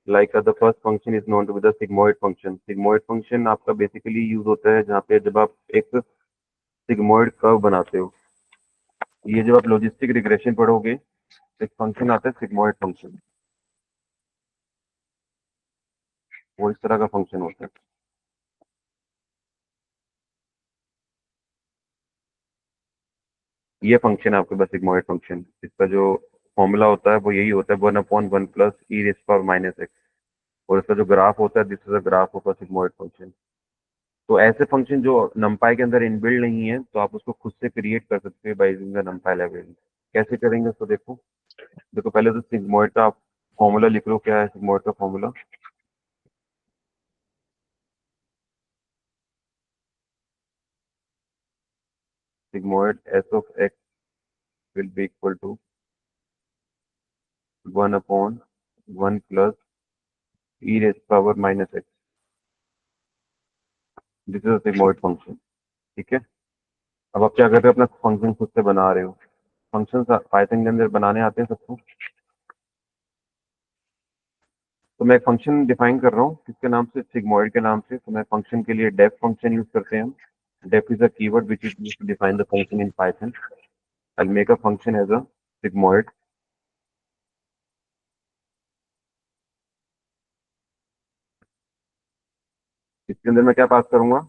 Like the first function is known to be the sigmoid function. Sigmoid function आपका बेसिकली यूज होता है जहाँ पे जब आप एक सिग्मोइड कर्व बनाते हो। ये जब आप लॉजिस्टिक रिग्रेशन पढ़ोगे तो एक फंक्शन आता है सिग्मोइड फंक्शन, वो इस तरह का फंक्शन होता है। ये फंक्शन है आपके पास सिग्मोइड फंक्शन, इसका जो फॉर्मूला होता है वो यही होता है 1/1 प्लस ई रेज़ पावर माइनस एक्स, और इसका जो ग्राफ होता है this is a graph of a sigmoid function. तो ऐसे फंक्शन जो नमपाई के अंदर इनबिल्ड नहीं है, तो आप उसको खुद से क्रिएट कर सकते हैं बाय यूजिंग द नमपाई लाइब्रेरी। कैसे करेंगे उसको देखो। देखो पहले तो सिग्मोइड का आप फॉर्मूला लिख लो, क्या है सिग्मोइड का formula. Sigmoid S of X will be equal to 1/1 plus E raise power minus X. This is sigmoid function. ठीक है। अब आप क्या कर रहे हो, अपना फंक्शन खुद से बना रहे हो। फंक्शन पाइथन के अंदर बनाने आते हैं सबको। तो मैं एक फंक्शन डिफाइन कर रहा हूँ किसके नाम से, सिग्मोइड के नाम से। तो मैं फंक्शन के लिए डेफ फंक्शन यूज करते हैं हम। Def is a keyword which is used to define the function in Python. I'll make a function as a sigmoid. इसके अंदर मैं क्या पास करूंगा,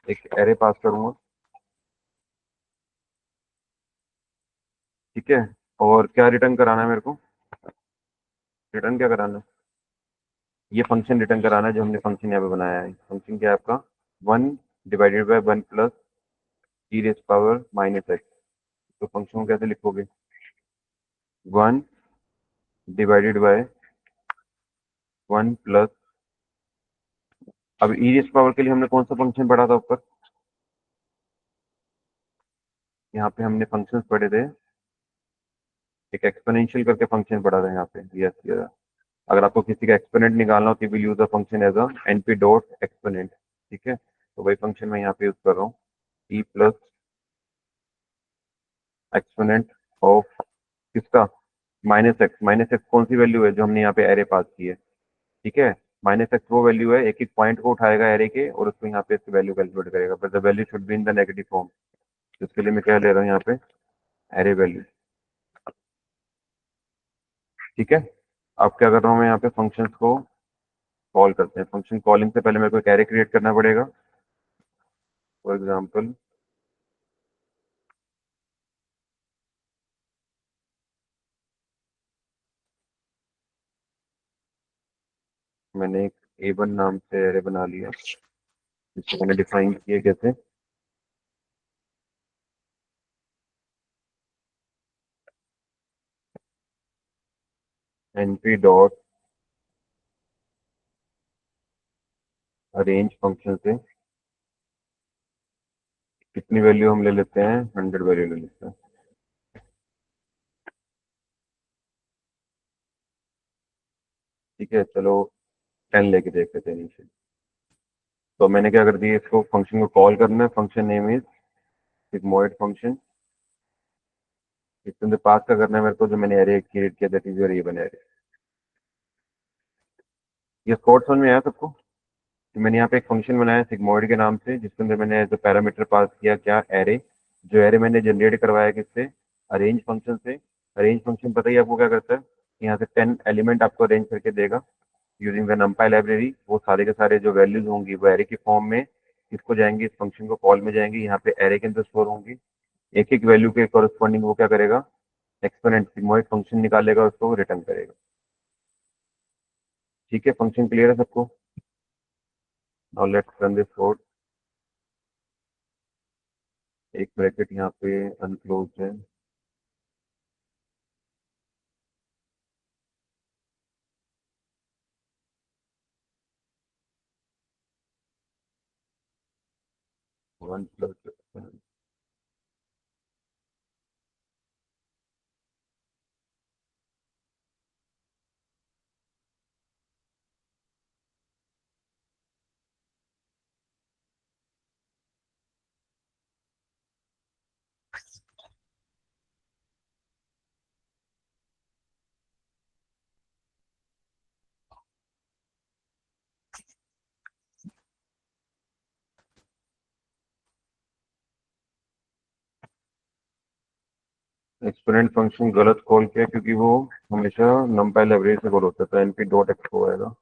एक एरे पास करूंगा। ठीक है। और क्या रिटर्न कराना है मेरे को, रिटर्न क्या कराना है, ये फंक्शन रिटर्न कराना है जो हमने फंक्शन यहाँ पे बनाया है। फंक्शन क्या है आपका, 1/1 plus E raise power minus x. तो फंक्शन को कैसे लिखोगे, 1/1 प्लस, अब ई रेज पावर के लिए हमने कौन सा फंक्शन पढ़ा था ऊपर, यहाँ पे हमने फंक्शन पढ़े थे, एक एक्सपोनेंशियल करके फंक्शन पढ़ा था यहाँ पे। यस, अगर आपको किसी का एक्सपोनेंट निकालना हो तो will use a function as a NP dot exponent. ठीक है। तो वही फंक्शन मैं यहाँ पे यूज कर रहा हूँ, ई प्लस एक्सपोनेंट ऑफ किसका, माइनस एक्स। माइनस एक्स कौन सी वैल्यू है जो हमने यहाँ पे एरे पास की है। ठीक है। माइनस एक्स वो वैल्यू है, एक एक पॉइंट को उठाएगा एरे के और उसको यहाँ पे इसकी वैल्यू कैलकुलेट करेगा, but the value should be in the negative form. इसके लिए मैं क्या ले रहा हूँ यहाँ पे, एरे वैल्यू। ठीक है। अब क्या कर रहा हूँ मैं यहाँ पे, फंक्शंस को कॉल करते हैं। फंक्शन कॉलिंग से पहले मेरे को एक एरे क्रिएट करना पड़ेगा। फॉर एग्जाम्पल मैंने एक A1 नाम से एरे बना लिया, जिसको मैंने डिफाइन किया कैसे, np डॉट अरेंज फंक्शन से कितनी वैल्यू हम ले लेते हैं, 100 वैल्यू ले लेते हैं। ठीक है, चलो 10 लेके देख लेते हैं नीचे। तो मैंने क्या कर दिया, इसको फंक्शन को कॉल करना है, function name is sigmoid function. इसके अंदर पास का करना है मेरे को, जो मैंने एरे क्रिएट किया, that is your A1 array. ये कोड समझ में आया सबको? तो मैंने यहाँ पे एक फंक्शन बनाया सिग्मोइड के नाम से, जिसके अंदर मैंने एज अ पैरामीटर पास किया क्या, एरे। जो एरे मैंने जनरेट करवाया किससे, अरेंज फंक्शन से। अरेंज फंक्शन पता ही आपको क्या करता है, यहाँ से 10 एलिमेंट आपको अरेंज करके देगा यूजिंग द numpy लाइब्रेरी। वो सारे के सारे जो वैल्यूज होंगी वो एरे के फॉर्म में किसको जाएंगी, इस फंक्शन को कॉल में जाएंगी, यहाँ पे एरे के अंदर स्टोर होंगी। एक एक वैल्यू के कॉरस्पॉन्डिंग वो क्या करेगा, एक्सपोनेंट सिग्मोइड फंक्शन निकालेगा, उसको रिटर्न करेगा। ठीक है, फंक्शन क्लियर है सबको? Now let's run this code. एक ब्रैकेट यहाँ पे अनक्लोज है, वन प्लस एक्सपोनेंट फंक्शन गलत कॉल किया, क्योंकि वो हमेशा numpy लाइब्रेरी से कॉल होता है, तो np डॉट एक्सपो आएगा।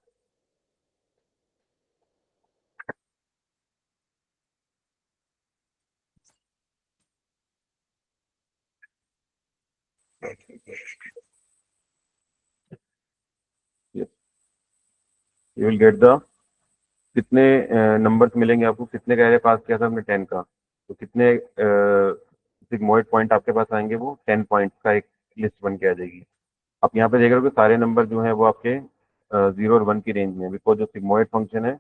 यू विल गेट द, कितने नंबर्स मिलेंगे आपको, कितने का एरे पास किया था हमने, 10 का, तो कितने सिग्मोइड पॉइंट आपके पास आएंगे, वो 10 पॉइंट्स का एक लिस्ट बन के आ जाएगी। आप यहाँ पे देख रहे हो कि सारे नंबर जो है वो आपके 0 और 1 की रेंज में, बिकॉज जो सिग्मोइड फंक्शन है,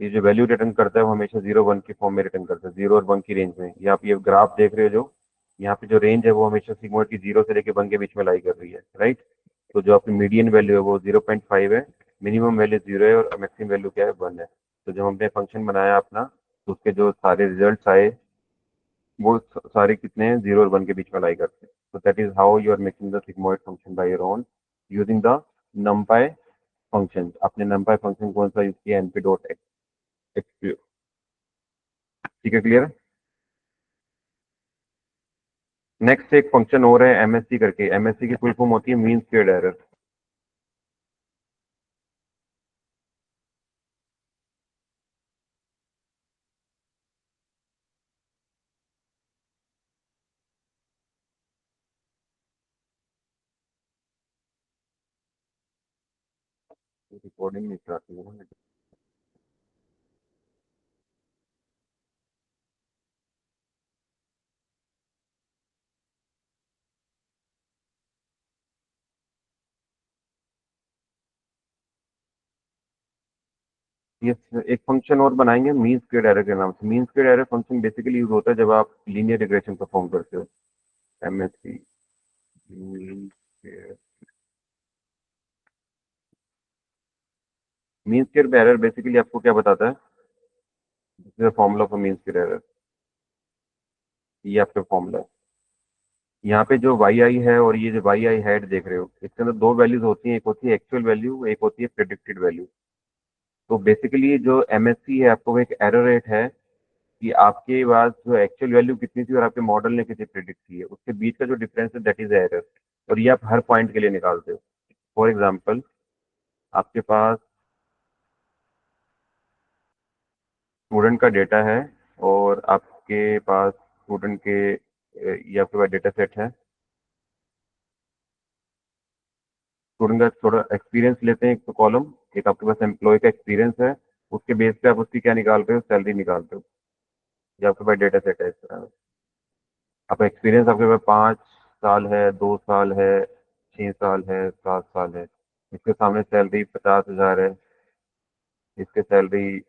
ये जो वैल्यू रिटर्न करता है वो हमेशा 0 1 के फॉर्म में रिटर्न करता है, 0 और 1 की रेंज में। ये आप ये ग्राफ देख रहे हो, जो यहाँ पे जो रेंज है वो हमेशा सिग्मोइड की 0 से लेकर 1 के बीच में लाई कर रही है, राइट। तो जो आपकी मीडियन वैल्यू है वो 0.5 है, मिनिमम वैल्यू 0 है, और मैक्सिमम वैल्यू क्या है, 1 है। तो जब हमने फंक्शन बनाया अपना, तो उसके जो सारे रिजल्ट आए वो सारे कितने हैं, 0 और 1 के बीच में लाई करते हैं। तो that is how you are making the sigmoid function by your own using the numpy function. आपने numpy फंक्शन कौन सा यूज किया, np डॉट एक्स। ठीक है, क्लियर? नेक्स्ट एक फंक्शन और है MSC करके। MSC की फुल फॉर्म होती है मीन स्क्वेयर्ड एरर। रिकॉर्डिंग नहीं चाहती हूँ। ये एक फंक्शन और बनाएंगे मीन स्क्वेयर्ड एरर के नाम से। Mean squared error function basically use होता है जब आप लीनियर रिग्रेशन परफॉर्म करते हो। MSC mean squared error basically आपको क्या बताता है, this is formula for mean squared error. ये आपका फॉर्मूला है। यहाँ पे जो वाई आई है और ये जो वाई आई हेड देख रहे हो, इसके अंदर दो वैल्यूज होती हैं, एक होती है एक्चुअल वैल्यू, एक होती है प्रिडिक्टेड वैल्यू। तो बेसिकली जो MSC है, आपको एक एरर रेट है कि आपके पास जो एक्चुअल वैल्यू कितनी थी और आपके मॉडल ने कितनी प्रिडिक्ट की है, उसके बीच का जो डिफरेंस है दैट इज एरर। और ये आप हर पॉइंट के लिए निकालते हो। फॉर एग्जाम्पल, आपके पास स्टूडेंट का डेटा है और आपके पास स्टूडेंट के ये आपके पास डेटा सेट है। स्टूडेंट का थोड़ा एक्सपीरियंस लेते हैं, एक तो कॉलम, एक आपके पास एम्प्लॉय का एक्सपीरियंस है, उसके बेस पे आप उसकी क्या निकाल रहे हो, सैलरी निकाल रहे हो। ये आपके पास डेटा सेट है इस तरह। आपका एक्सपीरियंस आपके पास 5 साल है, 2 साल है, 6 साल है, 7 साल है। इसके सामने सैलरी 50,000 है, इसके सैलरी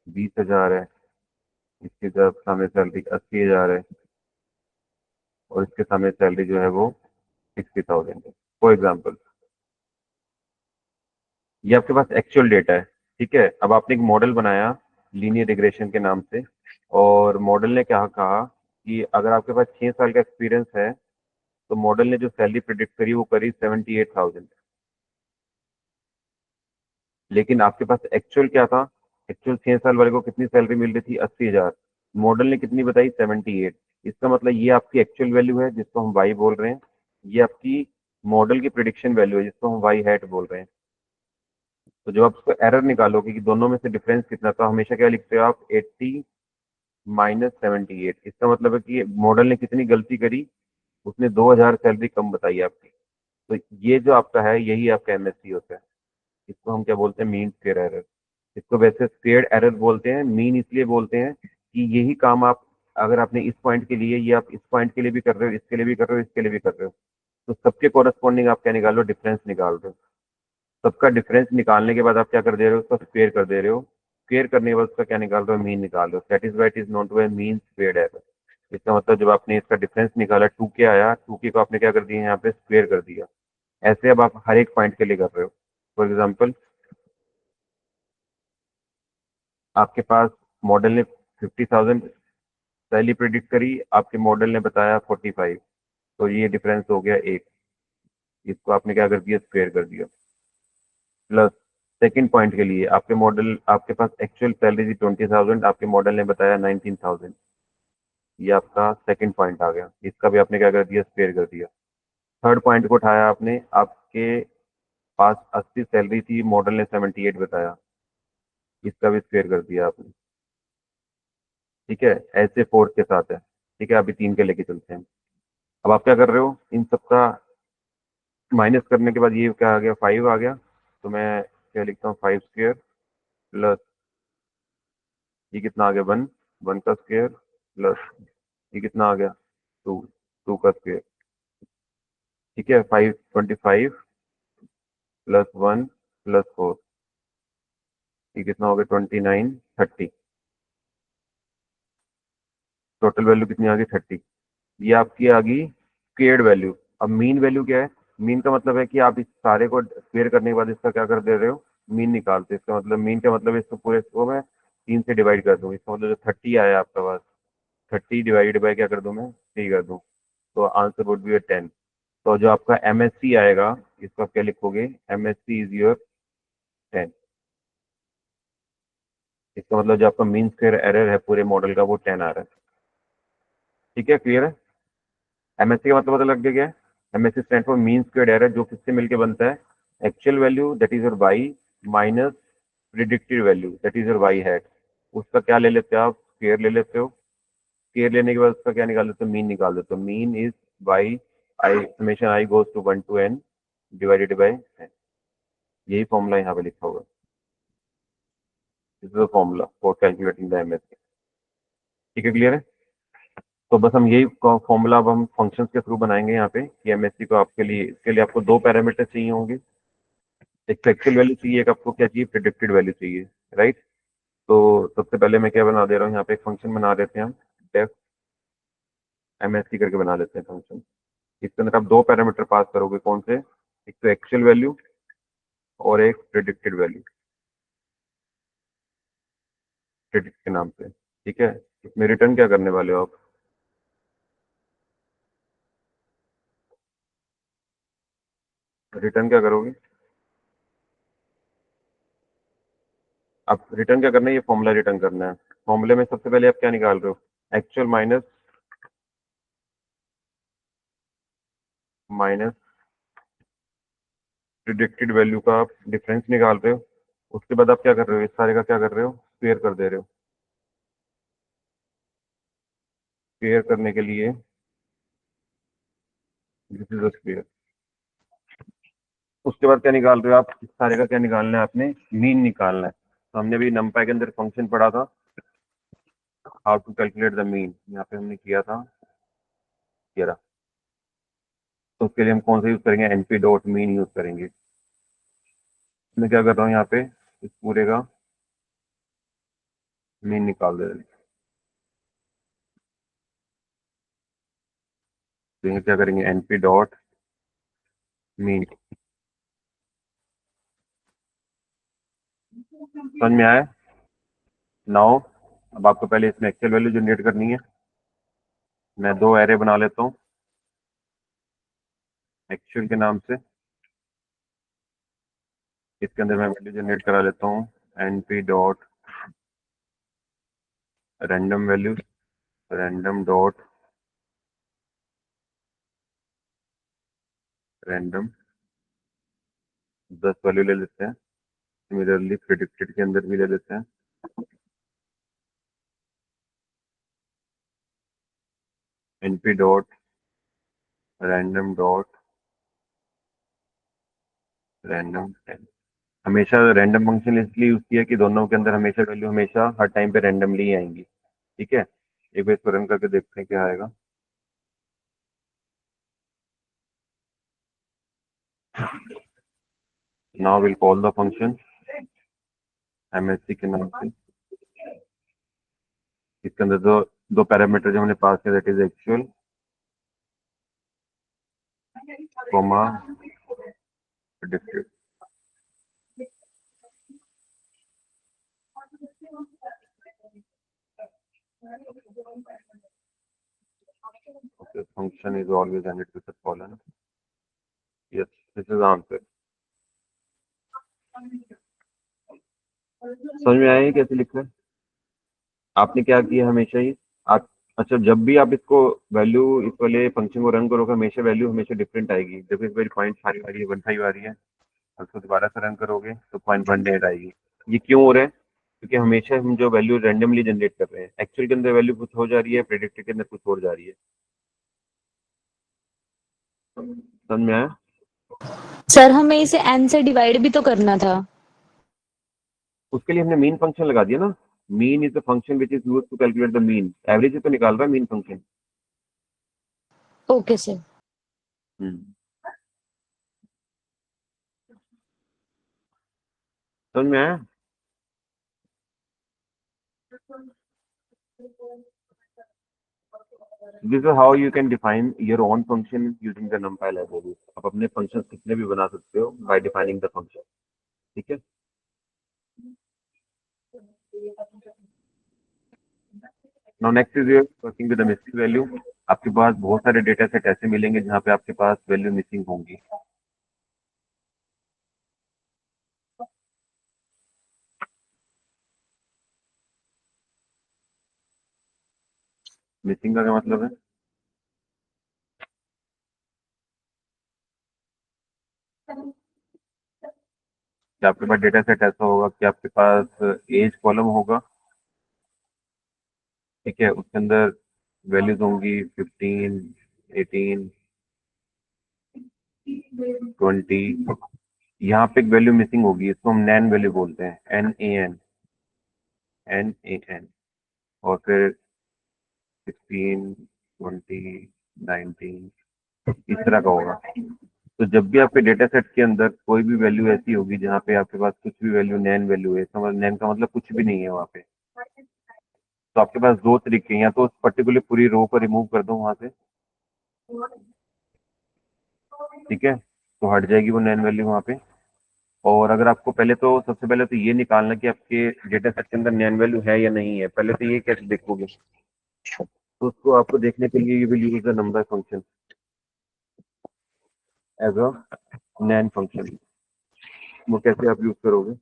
20,000 है, इसकी तरफ सामने सैलरी 80,000 है, और इसके सामने सैलरी जो है वो 60,000 है, फॉर एग्जाम्पल। ये आपके पास एक्चुअल डेटा है। ठीक है, अब आपने एक मॉडल बनाया लीनियर रिग्रेशन के नाम से, और मॉडल ने क्या कहा कि अगर आपके पास 6 साल का एक्सपीरियंस है तो मॉडल ने जो सैलरी प्रिडिक्ट करी वो करी 78,000। लेकिन आपके पास एक्चुअल क्या था, एक्चुअल 6 साल वाले को कितनी सैलरी मिल रही थी, 80,000। मॉडल ने कितनी बताई, 78। इसका मतलब ये आपकी एक्चुअल वैल्यू है जिसको हम वाई बोल रहे हैं, ये आपकी मॉडल की प्रिडिक्शन वैल्यू है जिसको हम वाई हैट बोल रहे हैं। तो जब आप उसको एरर निकालोगे कि दोनों में से डिफरेंस कितना, तो हमेशा क्या लिखते हो आप, 80 माइनस 78। इसका मतलब है कि मॉडल ने कितनी गलती करी, उसने 2,000 सैलरी कम बताई आपकी। तो ये जो आपका है यही आपका एमएससी होता है। इसको हम क्या बोलते हैं, मीन स्क्वेयर एरर। इसको वैसे स्क्वेयर्ड एरर बोलते हैं, मीन इसलिए बोलते हैं कि यही काम आप, अगर आपने इस पॉइंट के लिए, ये आप इस पॉइंट के लिए भी कर रहे हो, इसके लिए भी कर रहे हो, इसके लिए भी कर रहे हो, तो सबके कोरस्पॉन्डिंग आप क्या निकाल रहे हो, डिफरेंस निकाल रहे हो। सबका डिफरेंस निकालने के बाद आप क्या कर दे रहे हो, उसका स्क्वेयर कर दे रहे हो। स्क्वेयर करने के बाद उसका क्या निकाल रहे हो, मीन निकाल रहे हो। That is why it is known to a mean squared error. इसका मतलब जब आपने इसका डिफरेंस निकाला 2k आया, 2k को आपने क्या कर दिया, यहाँ पे स्क्वेयर कर दिया। ऐसे अब आप हर एक पॉइंट के लिए कर रहे हो। फॉर एग्जाम्पल, आपके पास मॉडल ने 50,000 सैलरी प्रिडिक्ट करी, आपके मॉडल ने बताया 45, तो ये डिफरेंस हो गया 1। इसको आपने क्या कर दिया, स्क्वेयर कर दिया। प्लस सेकंड पॉइंट के लिए आपके मॉडल, आपके पास एक्चुअल सैलरी थी 20,000, आपके मॉडल ने बताया 19,000। ये आपका सेकंड पॉइंट आ गया, इसका भी आपने क्या कर दिया, स्क्वेयर कर दिया। थर्ड पॉइंट को उठाया आपने, आपके पास 80 सैलरी थी, मॉडल ने 78 बताया, इसका भी स्क्वेयर कर दिया आपने। ठीक है, ऐसे फोर्थ के साथ है। ठीक है, अभी 3 के लेके चलते हैं। अब आप क्या कर रहे हो, इन सबका माइनस करने के बाद ये क्या आ गया, 5 आ गया। तो मैं क्या लिखता हूँ, 5 स्क्वेयर प्लस ये कितना आ गया, 1, 1 का स्क्वेयर प्लस ये कितना आ गया, 2, 2 का स्क्वेयर। ठीक है, 525 प्लस 1 प्लस 4, ये कितना हो गया, 29, 30। टोटल वैल्यू कितनी आ गई, 30। ये आपकी आ गई स्क्वेयर्ड वैल्यू। अब मीन वैल्यू क्या है, मीन का मतलब है कि आप इस सारे को स्क्वेयर करने के बाद इसका क्या कर दे रहे हो, मीन निकालते हो। इसका मतलब मीन का मतलब इसको पूरे को मैं 3 से डिवाइड कर दूँ। इसका मतलब जो 30 आया आपका पास, 30 डिवाइडेड बाय क्या कर दूँ मैं, 3 कर दूँ, तो आंसर वुड बी 10। तो जो आपका एमएससी आएगा, इसको आप क्या लिखोगे, एमएससी इज योर 10। इसका मतलब जो आपका मीन स्क्वेयर एरर है पूरे मॉडल का, वो 10 आ रहा है। ठीक है, क्लियर है। एमएससी का मतलब पता लग गया। MSC stand for mean squared error, जो किससे मिलके बनता है, actual value that is your Y minus predicted value that is your Y hat. उसका क्या ले लेते हो आप, स्क्वेयर ले लेते हो। स्क्वेयर लेने के बाद उसका क्या निकाल देते हो, मीन निकाल देते हो। Mean is Y I summation I goes to 1 to n divided by 10। यही फॉर्मूला यहाँ पे लिखा हुआ है। This is the formula for calculating the MSC. ठीक है, क्लियर है। तो बस हम यही फॉर्मूला अब हम फंक्शंस के थ्रू बनाएंगे यहाँ पे कि एमएससी को आपके लिए, इसके लिए आपको 2 पैरामीटर चाहिए होंगे। एक एक्चुअल वैल्यू चाहिए, एक आपको क्या चाहिए, प्रिडिक्टेड वैल्यू चाहिए, राइट। तो सबसे पहले मैं क्या बना दे रहा हूँ, यहाँ पे एक फंक्शन बना देते हैं हम, डेफ एमएससी करके बना लेते हैं फंक्शन। इसके अंदर आप 2 पैरामीटर पास करोगे, कौन से, एक तो एक्चुअल वैल्यू और एक प्रिडिक्टेड वैल्यू, प्रिडिक्ट के नाम से। ठीक है, इसमें रिटर्न क्या करने वाले हो आप, रिटर्न क्या करोगे, आप रिटर्न क्या करना है, ये फॉर्मूला रिटर्न करना है। फॉर्मूले में सबसे पहले आप क्या निकाल रहे हो, actual minus minus predicted value का आप डिफरेंस निकाल रहे हो। उसके बाद आप क्या कर रहे हो, इस सारे का क्या कर रहे हो, स्क्वेयर कर दे रहे हो। स्क्वेयर करने के लिए दिस इज अ स्क्वेयर। उसके बाद क्या निकाल रहे हो आप? इस सारे का क्या निकालना है आपने? मीन निकालना है। तो हमने अभी नंपाई के अंदर फंक्शन पढ़ा था, how to calculate the mean. यहाँ पे हमने किया था ये रहा। तो उसके लिए हम कौन सा यूज करेंगे? एनपी डॉट मीन यूज करेंगे। मैं क्या कर रहा हूँ यहाँ पे, इस पूरे का मीन निकाल दे रहे हैं। तो यहाँ क्या करेंगे? NP dot mean. समझ में आया? नाउ अब आपको पहले इसमें एक्चुअल वैल्यू जनरेट करनी है। मैं दो एरे बना लेता हूँ एक्चुअल के नाम से। इसके अंदर मैं वैल्यू जनरेट करा लेता हूँ NP dot random value, random dot random 10 value ले लेते हैं। सिमिलरली प्रिडिक्टेड के अंदर भी ले लेते हैं NP dot random dot random. हमेशा रैंडम फंक्शन इसलिए यूज किया कि दोनों के अंदर हमेशा वैल्यू हमेशा हर टाइम पे रैंडमली ही आएंगी। ठीक है, एक बार इसको रन करके देखते हैं क्या आएगा। Now will call the function MSc के नाम से। इसके अंदर दो दो पैरामीटर जो हमने पास किया, that is actual comma predicted. Okay, function is always ended with a colon. Yes, this is answer. समझ में आया ये कैसे लिखना है? आपने क्या किया हमेशा ही, आप अच्छा जब भी आप इसको वैल्यू इस वाले फंक्शन को रन करोगे हमेशा वैल्यू हमेशा डिफरेंट आएगी। जब इस बार 0.5 आ रही है, 1.5 आ रही है, और उसको दोबारा से रन करोगे तो 0.18 आएगी। ये क्यों हो रहा है? क्योंकि हमेशा हम जो वैल्यू रैंडमली जनरेट कर रहे हैं, एक्चुअल के अंदर वैल्यू कुछ हो जा रही है, प्रेडिक्टेड के अंदर कुछ और जा रही है। समझ में आया? सर हमें इसे n से डिवाइड भी तो करना था। उसके लिए हमने मीन फंक्शन लगा दिया ना। Mean is the function which is use to calculate the mean. Average तो निकाल रहा है मीन फंक्शन। Okay sir. समझ में आया? This is how you can define your own function using the numpy library. आप अपने फंक्शन कितने भी बना सकते हो बाय डिफाइनिंग द फंक्शन। ठीक है, now next is your working with the missing value. आपके पास बहुत सारे डेटा सेट ऐसे मिलेंगे जहाँ पे आपके पास वैल्यू मिसिंग होंगी। मिसिंग का क्या मतलब है? कि आपके पास डेटा सेट ऐसा होगा कि आपके पास एज कॉलम होगा। ठीक है, उसके अंदर वैल्यूज होंगी 15, 18, 20। यहाँ पे एक वैल्यू मिसिंग होगी, इसको हम नैन वैल्यू बोलते हैं, NaN। और फिर 16, 20, 19 इस तरह का होगा। तो जब भी आपके डेटा सेट के अंदर कोई भी वैल्यू ऐसी होगी जहाँ पे आपके पास कुछ भी वैल्यू नैन वैल्यू है, समझ नैन का मतलब कुछ भी नहीं है वहाँ पे, तो आपके पास दो तरीके हैं, या तो उस पर्टिकुलर पूरी रो को रिमूव कर दो वहां से। ठीक है, तो हट जाएगी वो नैन वैल्यू वहाँ पे। और अगर आपको पहले तो सबसे पहले तो ये निकालना कि आपके डेटा सेट के अंदर नैन वैल्यू है या नहीं है, पहले तो ये कैसे देखोगे? तो उसको आपको देखने के लिए you will use the number function as a nan function. वो कैसे आप यूज करोगे?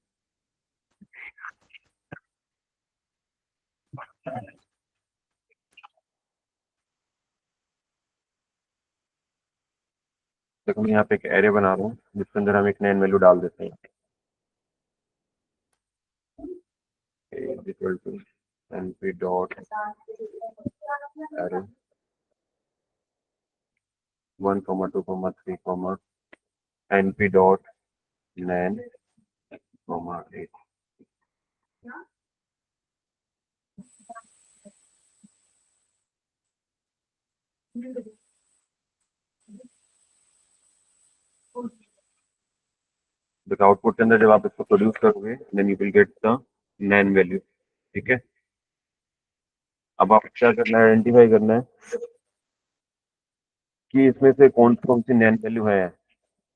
देखो मैं यहाँ पे एक एरे बना रहा हूँ जिसके अंदर हम एक नैन वैल्यू डाल देते हैं, equal to np dot array 1, 2, 3, np dot nan, 8. तो आउटपुट के अंदर जब आप इसको प्रोड्यूस करोगे then you will get the Nain value. ठीक है, अब आप क्या करना है, आइडेंटिफाई करना है कि इसमें से कौन कौन सी नैन वैल्यू है,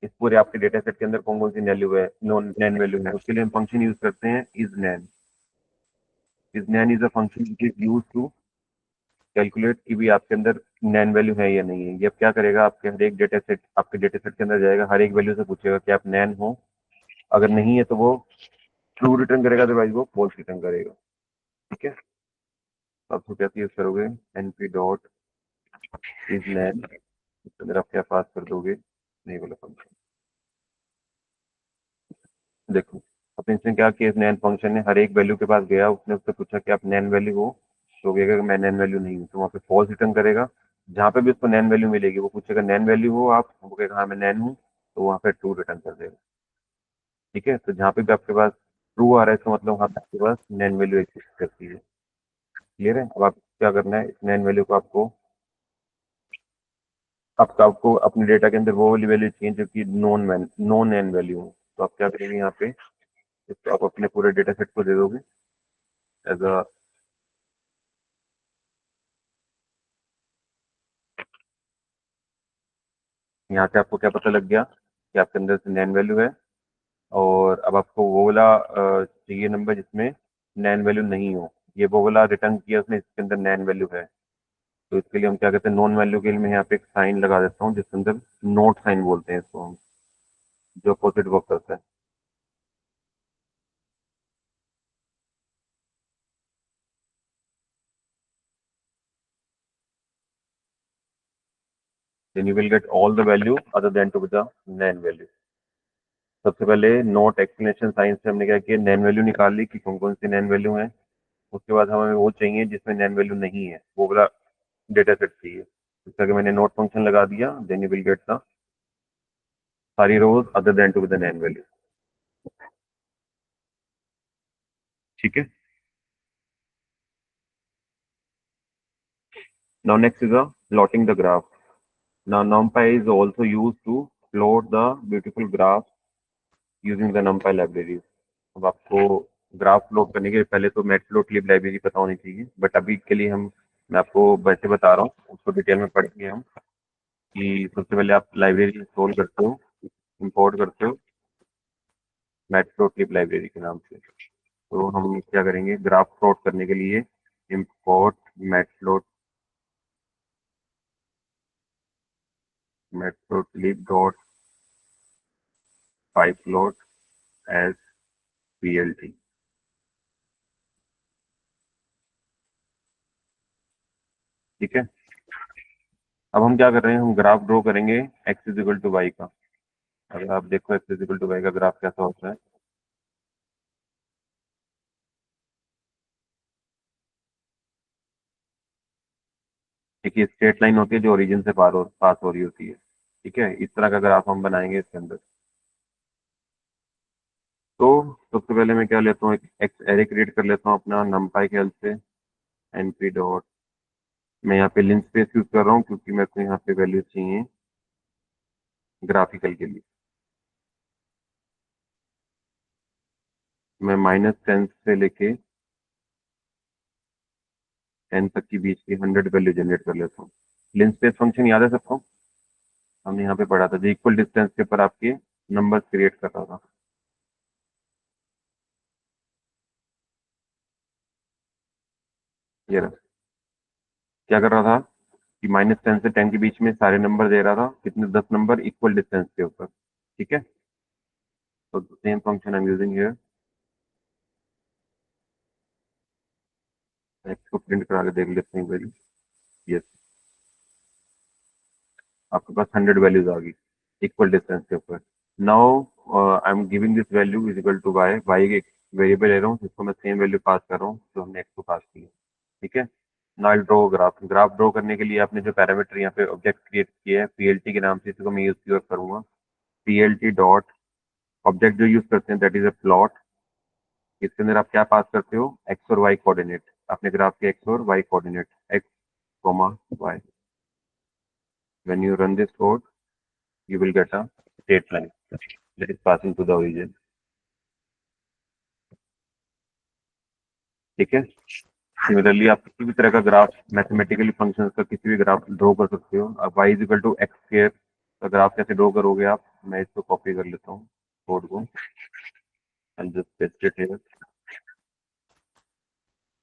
इस पूरे आपके डेटा सेट के अंदर कौन कौन सी वैल्यू है, नॉन नैन वैल्यू है। उसके लिए हम फंक्शन यूज करते हैं is nan. Is nan is a function which is use to calculate कि भी आपके अंदर नैन वैल्यू है या नहीं है। ये अब क्या करेगा, आपके हर एक डेटा सेट, आपके डेटा सेट के अंदर जाएगा, हर एक वैल्यू से पूछेगा कि आप नैन हो, अगर नहीं है तो वो ट्रू रिटर्न करेगा, अदरवाइज वो फॉल्स रिटर्न करेगा। ठीक है, तो आप कैसे यूज करोगे, np डॉट इज नैन, इसके अंदर आप क्या पास कर दोगे, नहीं बोला फंक्शन। देखो अब इसने क्या किया, नैन फंक्शन ने हर एक वैल्यू के पास गया, उसने उससे पूछा कि आप नैन वैल्यू हो, तो कहेगा कि मैं नैन वैल्यू नहीं हूँ, तो वहाँ पे फॉल्स रिटर्न करेगा। जहाँ पे भी उसको नैन वैल्यू मिलेगी वो पूछेगा नैन वैल्यू हो आप, वो कहेगा हाँ मैं नैन हूँ, तो वहाँ पे ट्रू रिटर्न कर देगा। ठीक है, तो जहाँ पे भी आपके पास ट्रू आ रहा है इसका मतलब वहाँ पे आपके पास नैन वैल्यू एग्जिस्ट करती है। क्लियर है, अब आप क्या करना है, इस नैन वैल्यू को आपको अपने डेटा के अंदर वो वाली वैल्यू चाहिए जो कि नॉन नैन वैल्यू हो। तो आप क्या करेंगे, यहाँ पे इसको आप अपने पूरे डेटा सेट को दे दोगे एज अ, यहाँ से आपको क्या पता लग गया कि आपके अंदर से नैन वैल्यू है, और अब आपको वो वाला चाहिए नंबर जिसमें नैन वैल्यू नहीं हो। ये वो वाला रिटर्न किया उसने, इसके अंदर नैन वैल्यू है, तो इसके लिए हम क्या कहते हैं, नॉन वैल्यू के लिए मैं यहाँ पे एक साइन लगा देता हूँ जिसके अंदर नोट साइन बोलते हैं इसको हम, जो अपोजिट वर्क करता है। then you will get all the value other than to be the nan value. सबसे पहले नोट एक्सप्लेनेशन साइन से हमने क्या किया, नैन वैल्यू निकाल ली कि कौन कौन सी नैन वैल्यू है। उसके बाद हमें वो चाहिए जिसमें नैन वैल्यू नहीं है, वो वाला डेटा सेट चाहिए। इसका कि मैंने नोट फंक्शन लगा दिया, then you will get the सारी rows other than to be the Nain value. ठीक है, now next is plotting the graph. Now numpy is also used to plot the beautiful graph using the numpy libraries। अब आपको graph plot करने के पहले तो matplotlib library पता होनी चाहिए, बट अभी के लिए मैं आपको वैसे बता रहा हूँ, उसको डिटेल में पढ़ेंगे हम। कि सबसे पहले आप लाइब्रेरी इंस्टॉल करते हो, इंपोर्ट करते हो मैटप्लॉटलिब लाइब्रेरी के नाम से। तो हम क्या करेंगे, ग्राफ प्लॉट करने के लिए import matplotlib dot pyplot as plt। ठीक है, अब हम क्या कर रहे हैं, हम ग्राफ ड्रॉ करेंगे X is equal to Y का। अगर आप देखो X is equal to Y का ग्राफ कैसा होता है, एक स्ट्रेट लाइन होती है जो ओरिजिन से पास हो रही होती है। ठीक है, इस तरह का ग्राफ हम बनाएंगे इसके अंदर। तो सबसे पहले मैं क्या लेता हूँ, एक एक्स एरे क्रिएट कर लेता हूँ अपना नमपाई के हेल्प से, np डॉट, मैं यहाँ पे लिनस्पेस यूज कर रहा हूँ क्योंकि मेरे को यहाँ पे वैल्यू चाहिए ग्राफिकल के लिए। मैं -10 से लेके 10 तक की बीच की 100 वैल्यू जनरेट कर लेता हूँ। लिनस्पेस फंक्शन याद है सबको, हमने यहाँ पे पढ़ा था, जो इक्वल डिस्टेंस के ऊपर आपके नंबर्स क्रिएट कर रहा था। ये रहा, क्या कर रहा था कि -10 से 10 के बीच में सारे नंबर दे रहा था, कितने, 10 नंबर इक्वल डिस्टेंस के ऊपर। ठीक है, तो same function I am using here. X को प्रिंट करा के देख लेते हैं वैल्यू। यस, आपके पास 100 वैल्यूज आ गई इक्वल डिस्टेंस के ऊपर। Now I am giving this value is equal to Y एक वेरिएबल ले रहा हूँ जिसको मैं सेम वैल्यू पास कर रहा हूँ जो हमने एक्स को पास की है। ठीक है, now draw graph. Graph draw करने के लिए आपने जो पैरामीटर यहाँ पे ऑब्जेक्ट क्रिएट किए हैं पीएलटी के नाम से, इसको मैं यूज करूंगा। पीएलटी डॉट ऑब्जेक्ट जो यूज करते हैं दैट इज अ प्लॉट। इसके अंदर आप क्या पास करते हो, एक्स और वाई कोऑर्डिनेट, अपने ग्राफ के एक्स और Y coordinate, X comma Y. When you run this code you will get a straight line that is passing to the origin। ठीक है। सिमिलरली आप किसी भी तरह का ग्राफ, मैथमेटिकली फंक्शन का किसी भी ग्राफ ड्रॉ कर सकते हो। अब y is equal to X square का ग्राफ कैसे ड्रॉ करोगे आप, मैं इसको कॉपी कर लेता हूँ कोड को, and just paste it here.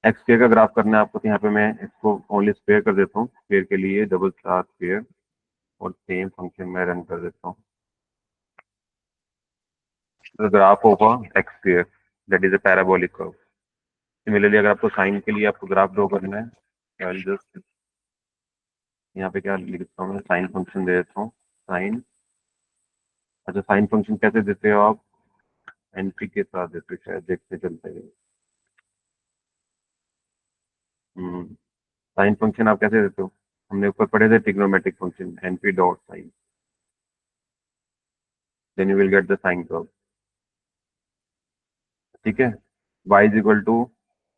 X square का ग्राफ करना है आपको, तो यहाँ पे मैं इसको ओनली स्क्वायर कर देता हूँ। स्क्वायर के लिए डबल स्टार स्क्वायर और सेम फंक्शन में रन कर देता हूँ। The graph of a x square that is a parabolic curve. Similarly अगर आपको साइन के लिए आपको ग्राफ ड्रॉ करना है, आई जस्ट यहाँ पे क्या लिखता हूँ, मैं साइन फंक्शन दे देता हूँ। साइन, अच्छा साइन फंक्शन कैसे देते हो आप, एनपी के साथ देते हो शायद, देखते चलते हैं। साइन फंक्शन आप कैसे देते हो, हमने ऊपर पढ़े थे trigonometric function, NP dot sine, then you will get the sine curve. ठीक है। y is equal to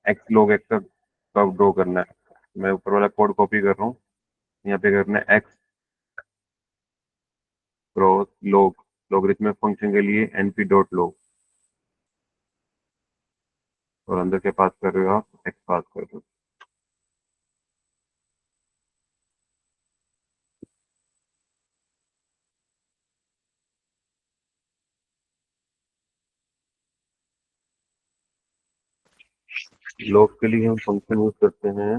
X log X का कर्व ड्रॉ करना है। मैं ऊपर वाला कोड कॉपी कर रहा हूँ, यहाँ पे करना है x cross log, logarithmic function के लिए एनपी डॉट लॉग, और अंदर क्या पास कर रहे हो आप, एक्स पास कर रहे हो। लॉग के लिए हम फंक्शन यूज करते हैं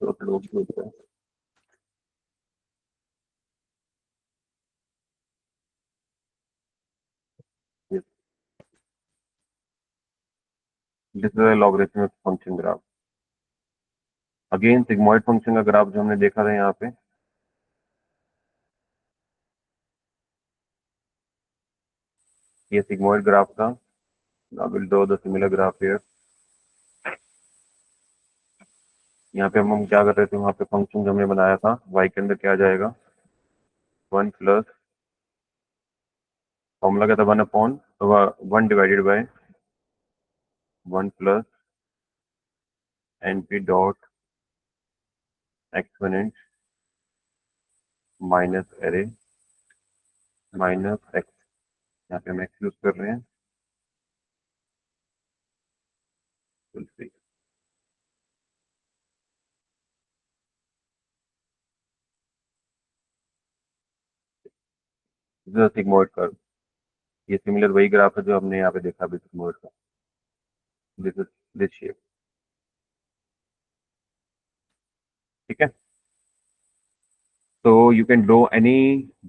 डॉट लॉग होता है। This is a logarithmic function graph। Again sigmoid function का ग्राफ जो हमने देखा था यहाँ पे, ये सिग्मॉइड ग्राफ था। I will draw the similar graph here. यहाँ पे हम क्या कर रहे थे, वहाँ पे फंक्शन जो हमने बनाया था y के अंदर क्या आ जाएगा, 1 प्लस, फॉर्मूला क्या था, 1 upon 1 divided by 1 plus NP dot exponent minus array minus x. यहाँ पे हम एक्स यूज कर रहे हैं। सिग्मॉइड कर्व, ये सिमिलर वही ग्राफ है जो हमने यहाँ पे देखा अभी सिग्मॉइड का। This is this shape. ठीक है। तो you can draw any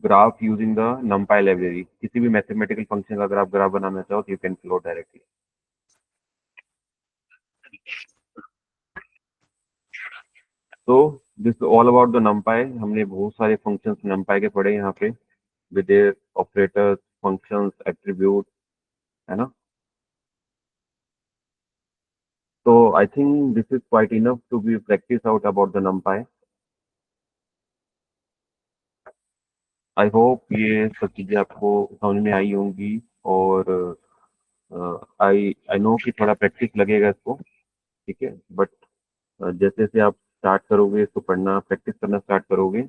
graph using the numpy library. किसी भी मैथमेटिकल फंक्शन का अगर आप ग्राफ बनाना चाहो तो यू कैन प्लॉट डायरेक्टली। तो this all about the numpy। हमने बहुत सारे फंक्शंस numpy के पढ़े यहाँ पे, with their operators, functions, attribute, है ना। तो I think this is quite enough to be practice out about the numpy। I hope ये सब चीजें आपको समझ में आई होंगी, और आई आई नो कि थोड़ा प्रैक्टिस लगेगा इसको। ठीक है, बट जैसे जैसे आप स्टार्ट करोगे इसको पढ़ना, प्रैक्टिस करना स्टार्ट करोगे,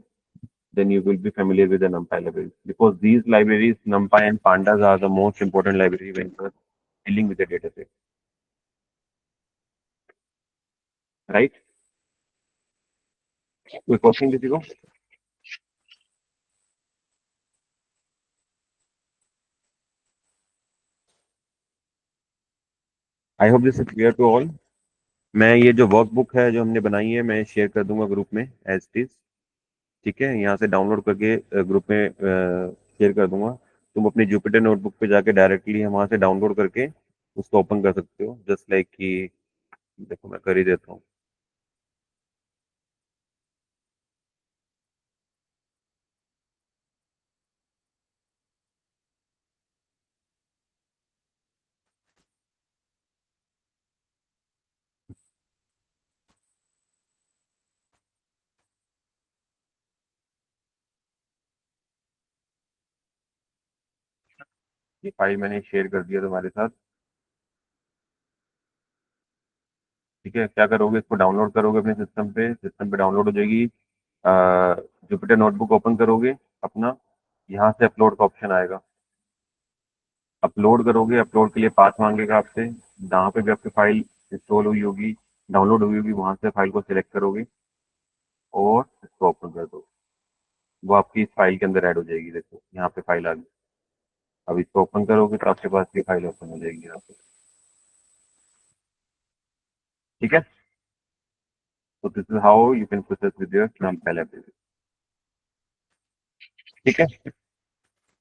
then you will be familiar with the NumPy libraries, because these libraries, NumPy and Pandas, are the most important library when you are dealing with the data set, right? कोई question किसी को? I hope this is clear to all. मैं ये जो workbook है जो हमने बनाई है, मैं शेयर कर दूंगा ग्रुप में एज इट इज। ठीक है, यहाँ से डाउनलोड करके ग्रुप में शेयर कर दूंगा। तुम अपनी जुपिटर नोटबुक पे जाके डायरेक्टली हम वहाँ से डाउनलोड करके उसको ओपन कर सकते हो, जस्ट लाइक कि देखो मैं कर ही देता हूँ। ये फाइल मैंने शेयर कर दिया तुम्हारे साथ। ठीक है, क्या करोगे, इसको डाउनलोड करोगे अपने सिस्टम पे डाउनलोड हो जाएगी। जुपिटर नोटबुक ओपन करोगे अपना, यहाँ से अपलोड का ऑप्शन आएगा, अपलोड करोगे। अपलोड के लिए पाथ मांगेगा आपसे, जहाँ पे भी आपकी फाइल इंस्टॉल हुई होगी, डाउनलोड हुई होगी, वहां से फाइल को सिलेक्ट करोगे और इसको ओपन कर दो। वो आपकी इस फाइल के अंदर ऐड हो जाएगी। देखो यहाँ पे फाइल आ गई। अब इसको ओपन करोगे तो आपके पास ये फाइल ओपन हो जाएगी यहाँ पे। ठीक है, तो this is how you can process with your numpad application. ठीक है,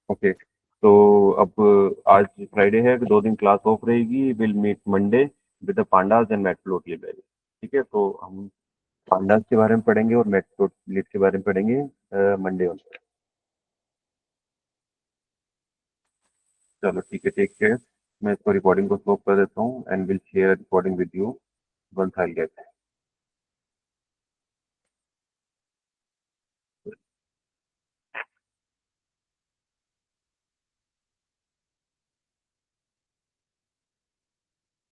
ओके। तो अब आज फ्राइडे है, 2 दिन क्लास ऑफ रहेगी। Will meet Monday with the pandas and matplotlib. ठीक है, तो हम पांडास के बारे में पढ़ेंगे और मैटप्लोटलिब के बारे में पढ़ेंगे मंडे में। चलो ठीक है, टेक केयर। मैं इसको रिकॉर्डिंग को स्टॉप कर देता हूँ and will share recording with you once I gate